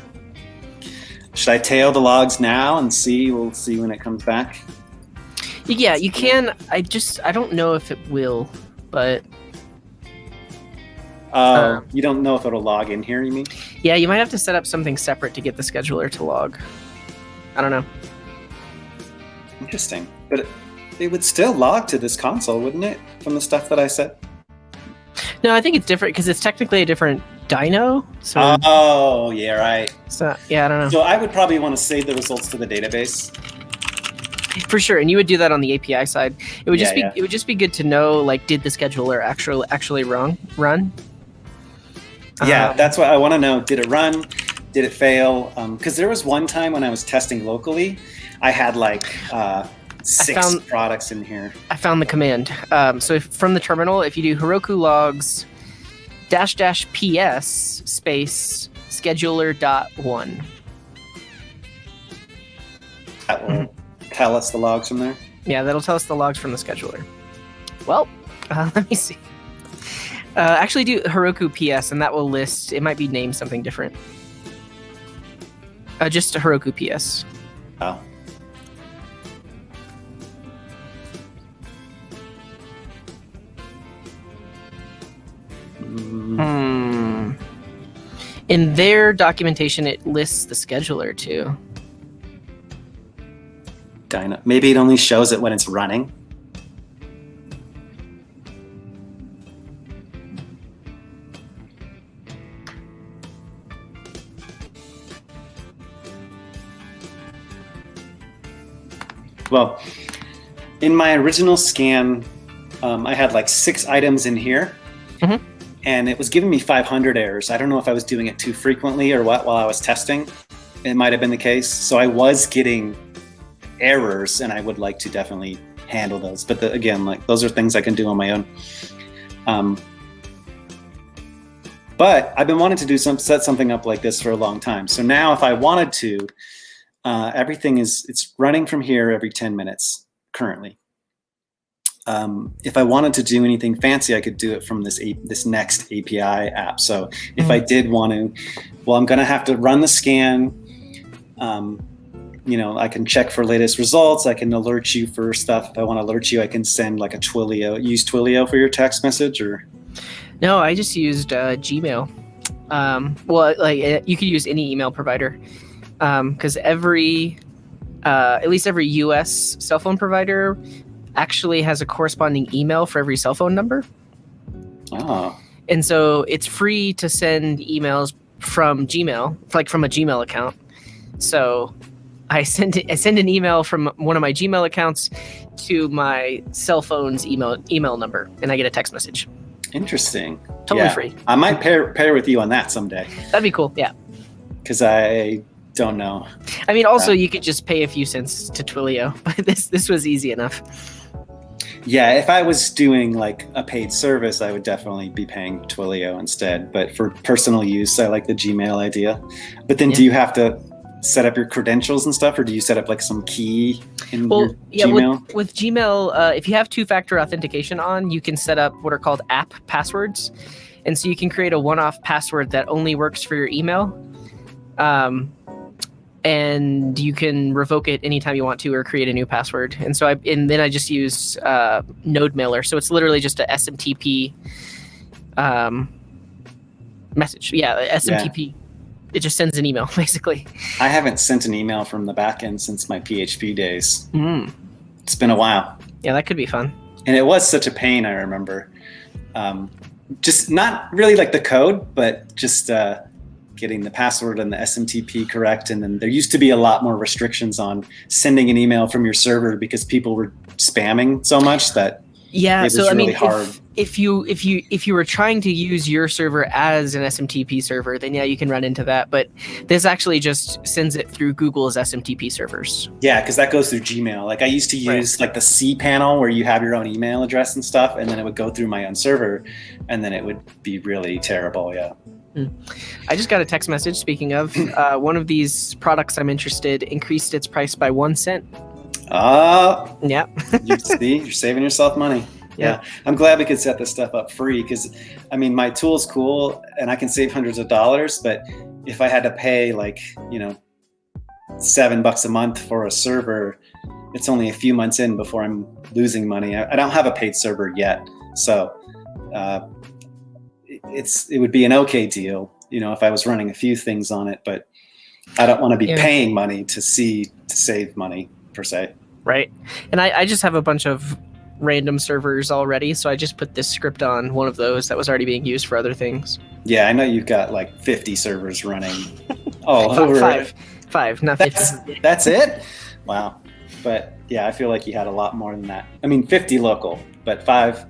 [SPEAKER 1] Should I tail the logs now and see? We'll see when it comes back.
[SPEAKER 2] Yeah, you can. I don't know if it will, but.
[SPEAKER 1] You don't know if it'll log in here, you mean?
[SPEAKER 2] Yeah, you might have to set up something separate to get the scheduler to log. I don't know.
[SPEAKER 1] Interesting. But it would still log to this console, wouldn't it? From the stuff that I said?
[SPEAKER 2] No, I think it's different because it's technically a different dyno. So,
[SPEAKER 1] oh, yeah, right.
[SPEAKER 2] So, yeah, I don't know.
[SPEAKER 1] So I would probably want to save the results to the database.
[SPEAKER 2] For sure, and you would do that on the API side. It would just be good to know, like, did the scheduler actually run?
[SPEAKER 1] Yeah, that's what I want to know. Did it run? Did it fail? Because there was one time when I was testing locally, I had like 6 products in here.
[SPEAKER 2] I found the command. So from the terminal, if you do Heroku logs --ps space scheduler.1.
[SPEAKER 1] That will tell us the logs from there?
[SPEAKER 2] Yeah, that'll tell us the logs from the scheduler. Well, let me see. Actually do Heroku PS, and that will list, it might be named something different. Just a Heroku PS.
[SPEAKER 1] Oh.
[SPEAKER 2] In their documentation, it lists the scheduler too.
[SPEAKER 1] Maybe it only shows it when it's running. Well, in my original scan, I had like 6 items in here, and it was giving me 500 errors. I don't know if I was doing it too frequently or what while I was testing. It might have been the case. So I was getting errors, and I would like to definitely handle those. But again, like those are things I can do on my own. But I've been wanting to set something up like this for a long time. So now if I wanted to, everything it's running from here every 10 minutes currently. If I wanted to do anything fancy, I could do it from this Next API app. So if I did want to, well, I'm going to have to run the scan. I can check for latest results. I can alert you for stuff. If I want to alert you, I can send like a Twilio. Use Twilio for your text message, or?
[SPEAKER 2] No, I just used Gmail. You could use any email provider. Because at least every US cell phone provider actually has a corresponding email for every cell phone number.
[SPEAKER 1] Oh.
[SPEAKER 2] And so it's free to send emails from Gmail, like from a Gmail account. So I send an email from one of my Gmail accounts to my cell phone's email number, and I get a text message.
[SPEAKER 1] Interesting.
[SPEAKER 2] Totally free.
[SPEAKER 1] I might pair with you on that someday.
[SPEAKER 2] That'd be cool. Yeah.
[SPEAKER 1] Because I don't know.
[SPEAKER 2] I mean, also you could just pay a few cents to Twilio, but this was easy enough.
[SPEAKER 1] Yeah, if I was doing like a paid service, I would definitely be paying Twilio instead. But for personal use, I like the Gmail idea. But then do you have to set up your credentials and stuff, or do you set up like some key in your Gmail?
[SPEAKER 2] With Gmail, if you have 2-factor authentication on, you can set up what are called app passwords. And so you can create a one-off password that only works for your email. And you can revoke it anytime you want to or create a new password. And so then I just use Node Mailer. So it's literally just a SMTP message. Yeah, SMTP. it just sends an email basically.
[SPEAKER 1] I haven't sent an email from the backend since my PHP days.
[SPEAKER 2] Mm.
[SPEAKER 1] It's been a while.
[SPEAKER 2] Yeah, that could be fun.
[SPEAKER 1] And it was such a pain, I remember. Just not really like the code, but just getting the password and the SMTP correct. And then there used to be a lot more restrictions on sending an email from your server because people were spamming so much that it was really hard.
[SPEAKER 2] If you were trying to use your server as an SMTP server, then yeah, you can run into that. But this actually just sends it through Google's SMTP servers.
[SPEAKER 1] Yeah, because that goes through Gmail. Like I used to use like the cPanel where you have your own email address and stuff, and then it would go through my own server, and then it would be really terrible. Yeah.
[SPEAKER 2] I just got a text message. Speaking of, one of these products I'm interested increased its price by 1 cent. Yeah.
[SPEAKER 1] You see, you're saving yourself money. Yeah. I'm glad we could set this stuff up free because, I mean, my tool's cool and I can save hundreds of dollars, but if I had to pay like, $7 a month for a server, it's only a few months in before I'm losing money. I don't have a paid server yet. So it would be an okay deal, if I was running a few things on it, but I don't want to be paying money to save money per se.
[SPEAKER 2] Right. And I just have a bunch of random servers already, so I just put this script on one of those that was already being used for other things.
[SPEAKER 1] Yeah, I know you've got like 50 servers running all over.
[SPEAKER 2] Five, not 50.
[SPEAKER 1] That's it? Wow. But yeah, I feel like you had a lot more than that. I mean, 50 local, but 5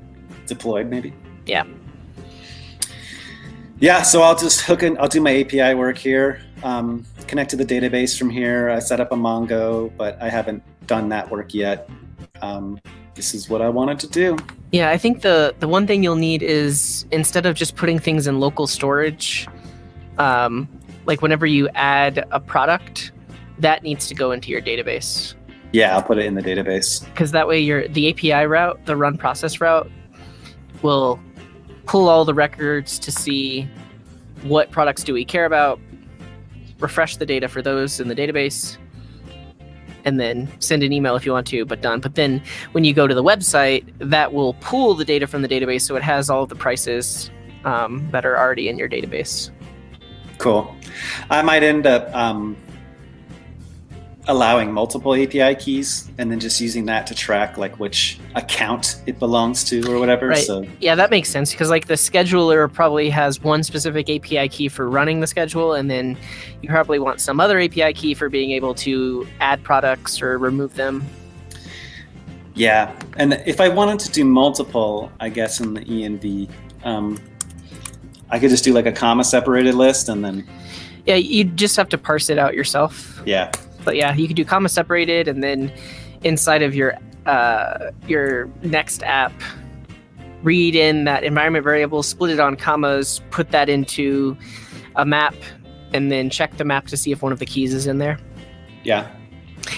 [SPEAKER 1] deployed maybe.
[SPEAKER 2] Yeah.
[SPEAKER 1] Yeah, so I'll just I'll do my API work here, connect to the database from here. I set up a Mongo, but I haven't done that work yet. This is what I wanted to do.
[SPEAKER 2] Yeah, I think the one thing you'll need is, instead of just putting things in local storage, like whenever you add a product, that needs to go into your database.
[SPEAKER 1] Yeah, I'll put it in the database.
[SPEAKER 2] Because that way the API route, the run process route, will pull all the records to see what products do we care about, refresh the data for those in the database, and then send an email if you want to, but done. But then when you go to the website, that will pull the data from the database, so it has all of the prices that are already in your database.
[SPEAKER 1] Cool. I might end up allowing multiple API keys and then just using that to track like which account it belongs to or whatever.
[SPEAKER 2] Right.
[SPEAKER 1] So
[SPEAKER 2] yeah, that makes sense, because like the scheduler probably has one specific API key for running the schedule, and then you probably want some other API key for being able to add products or remove them.
[SPEAKER 1] Yeah, and if I wanted to do multiple, I guess in the env, I could just do like a comma separated list and then.
[SPEAKER 2] Yeah, you just have to parse it out yourself.
[SPEAKER 1] Yeah.
[SPEAKER 2] But yeah, you could do comma separated, and then inside of your next app, read in that environment variable, split it on commas, put that into a map, and then check the map to see if one of the keys is in there.
[SPEAKER 1] Yeah.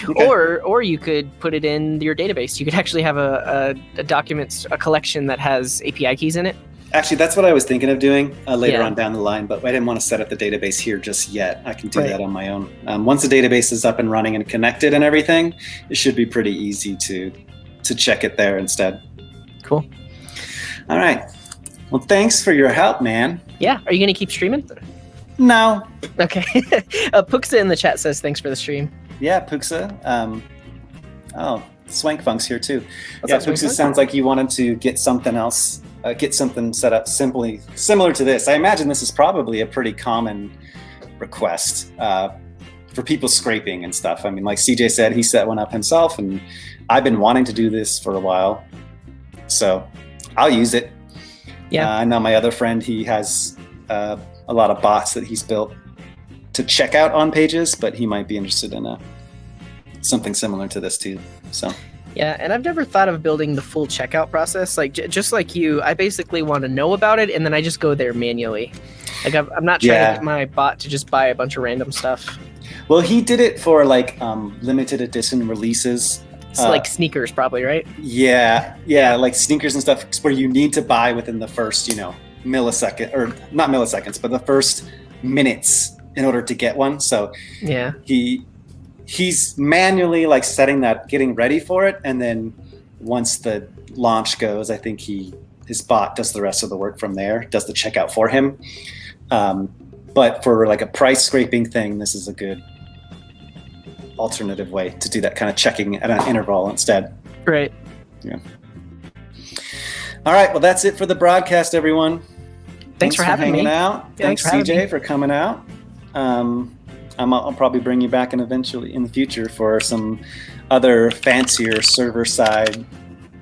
[SPEAKER 1] Okay.
[SPEAKER 2] Or you could put it in your database. You could actually have a collection that has API keys in it.
[SPEAKER 1] Actually, that's what I was thinking of doing later on down the line, but I didn't want to set up the database here just yet. I can do that on my own. Once the database is up and running and connected and everything, it should be pretty easy to check it there instead.
[SPEAKER 2] Cool.
[SPEAKER 1] All right. Well, thanks for your help, man.
[SPEAKER 2] Yeah. Are you going to keep streaming?
[SPEAKER 1] No.
[SPEAKER 2] Okay. Puxa in the chat says thanks for the stream.
[SPEAKER 1] Yeah, Puxa. Swankfunk's here too.
[SPEAKER 2] What's up,
[SPEAKER 1] Puxa, sounds like you wanted to get something else. Get something set up simply similar to this. I imagine this is probably a pretty common request for people scraping and stuff. I mean, like CJ said, he set one up himself, and I've been wanting to do this for a while, so I'll use it. Yeah, I know my other friend, he has a lot of bots that he's built to check out on pages, but he might be interested in something similar to this too. So.
[SPEAKER 2] Yeah, and I've never thought of building the full checkout process. Like just like you, I basically want to know about it, and then I just go there manually. Like I'm not trying to get my bot to just buy a bunch of random stuff.
[SPEAKER 1] Well, he did it for like limited edition releases.
[SPEAKER 2] It's like sneakers, probably, right?
[SPEAKER 1] Yeah, like sneakers and stuff where you need to buy within the first, millisecond, or not milliseconds, but the first minutes in order to get one. So yeah, he's manually like setting that, getting ready for it, and then once the launch goes, I think his bot does the rest of the work from there, does the checkout for him. But for like a price scraping thing, this is a good alternative way to do that kind of checking at an interval instead.
[SPEAKER 2] Right.
[SPEAKER 1] Yeah. All right. Well, that's it for the broadcast, everyone.
[SPEAKER 2] Thanks for having
[SPEAKER 1] hanging
[SPEAKER 2] me.
[SPEAKER 1] out.
[SPEAKER 2] Yeah,
[SPEAKER 1] Thanks, CJ, for coming out. I'll probably bring you back eventually in the future for some other fancier server-side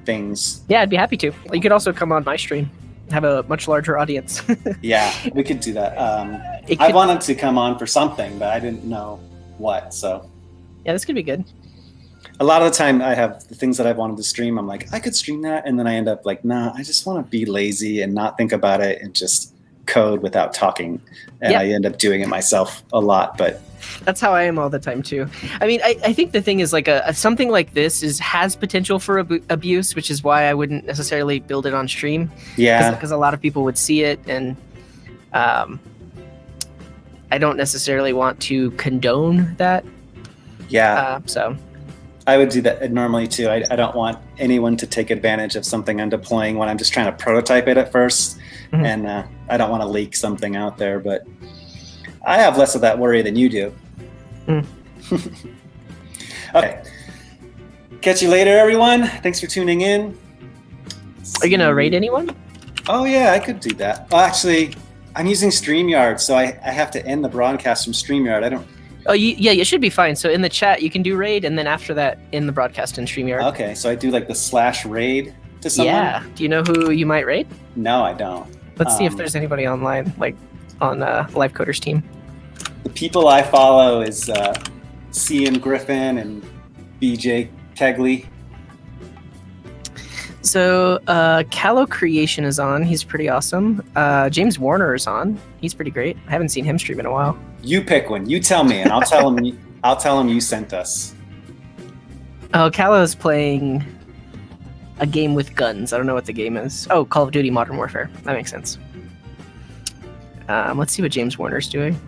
[SPEAKER 1] things.
[SPEAKER 2] Yeah, I'd be happy to. You could also come on my stream, have a much larger audience.
[SPEAKER 1] Yeah, we could do that. I wanted to come on for something, but I didn't know what. So
[SPEAKER 2] yeah, this could be good.
[SPEAKER 1] A lot of the time I have the things that I wanted to stream. I'm like, I could stream that. And then I end up like, nah, I just want to be lazy and not think about it and just code without talking. And I end up doing it myself a lot, but
[SPEAKER 2] that's how I am all the time too. I mean, I think the thing is like something like this has potential for abuse, which is why I wouldn't necessarily build it on stream.
[SPEAKER 1] Yeah.
[SPEAKER 2] Because a lot of people would see it, and I don't necessarily want to condone that.
[SPEAKER 1] Yeah.
[SPEAKER 2] So
[SPEAKER 1] I would do that normally too. I don't want anyone to take advantage of something I'm deploying when I'm just trying to prototype it at first. Mm-hmm. And I don't want to leak something out there, but I have less of that worry than you do. Mm. Okay. Catch you later, everyone. Thanks for tuning in.
[SPEAKER 2] Are you going to rate anyone?
[SPEAKER 1] Oh, yeah, I could do that. Well, actually, I'm using StreamYard, so I have to end the broadcast from StreamYard. I don't...
[SPEAKER 2] Oh, yeah, you should be fine. So in the chat, you can do raid, and then after that, in the broadcast in StreamYard.
[SPEAKER 1] Okay, so I do like the /raid to someone?
[SPEAKER 2] Yeah. Do you know who you might raid?
[SPEAKER 1] No, I don't.
[SPEAKER 2] Let's see if there's anybody online, like on Live Coders team.
[SPEAKER 1] The people I follow is CM Griffin and BJ Kegley.
[SPEAKER 2] So Callow Creation is on. He's pretty awesome. James Warner is on. He's pretty great. I haven't seen him stream in a while.
[SPEAKER 1] You pick one. You tell me, and I'll tell him. I'll tell him you sent us.
[SPEAKER 2] Oh, Callow is playing a game with guns. I don't know what the game is. Oh, Call of Duty Modern Warfare. That makes sense. Let's see what James Warner's doing.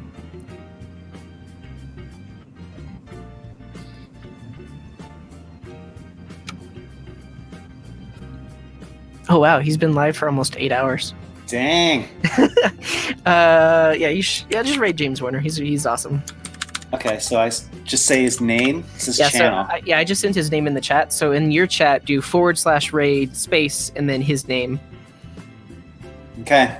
[SPEAKER 2] Oh wow, he's been live for almost 8 hours.
[SPEAKER 1] Dang.
[SPEAKER 2] Yeah, just raid James Warner. He's awesome.
[SPEAKER 1] Okay, so I just say his name. It's his channel.
[SPEAKER 2] So I just sent his name in the chat. So in your chat, do /raid space and then his name.
[SPEAKER 1] Okay.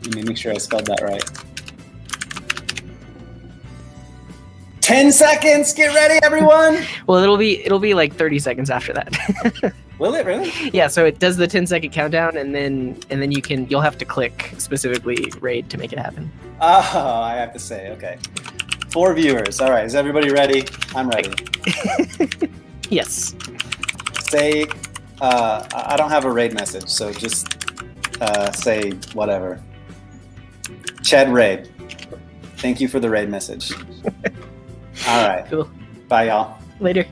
[SPEAKER 1] Let me make sure I spelled that right. 10 seconds. Get ready, everyone.
[SPEAKER 2] Well, it'll be like 30 seconds after that.
[SPEAKER 1] Will it really?
[SPEAKER 2] Yeah. So it does the 10-second countdown, and then you'll have to click specifically raid to make it happen.
[SPEAKER 1] Oh, I have to say. Okay. 4 viewers. All right. Is everybody ready? I'm ready.
[SPEAKER 2] Yes.
[SPEAKER 1] Say. I don't have a raid message, so just say whatever. Chad raid. Thank you for the raid message. All right.
[SPEAKER 2] Cool.
[SPEAKER 1] Bye, y'all.
[SPEAKER 2] Later.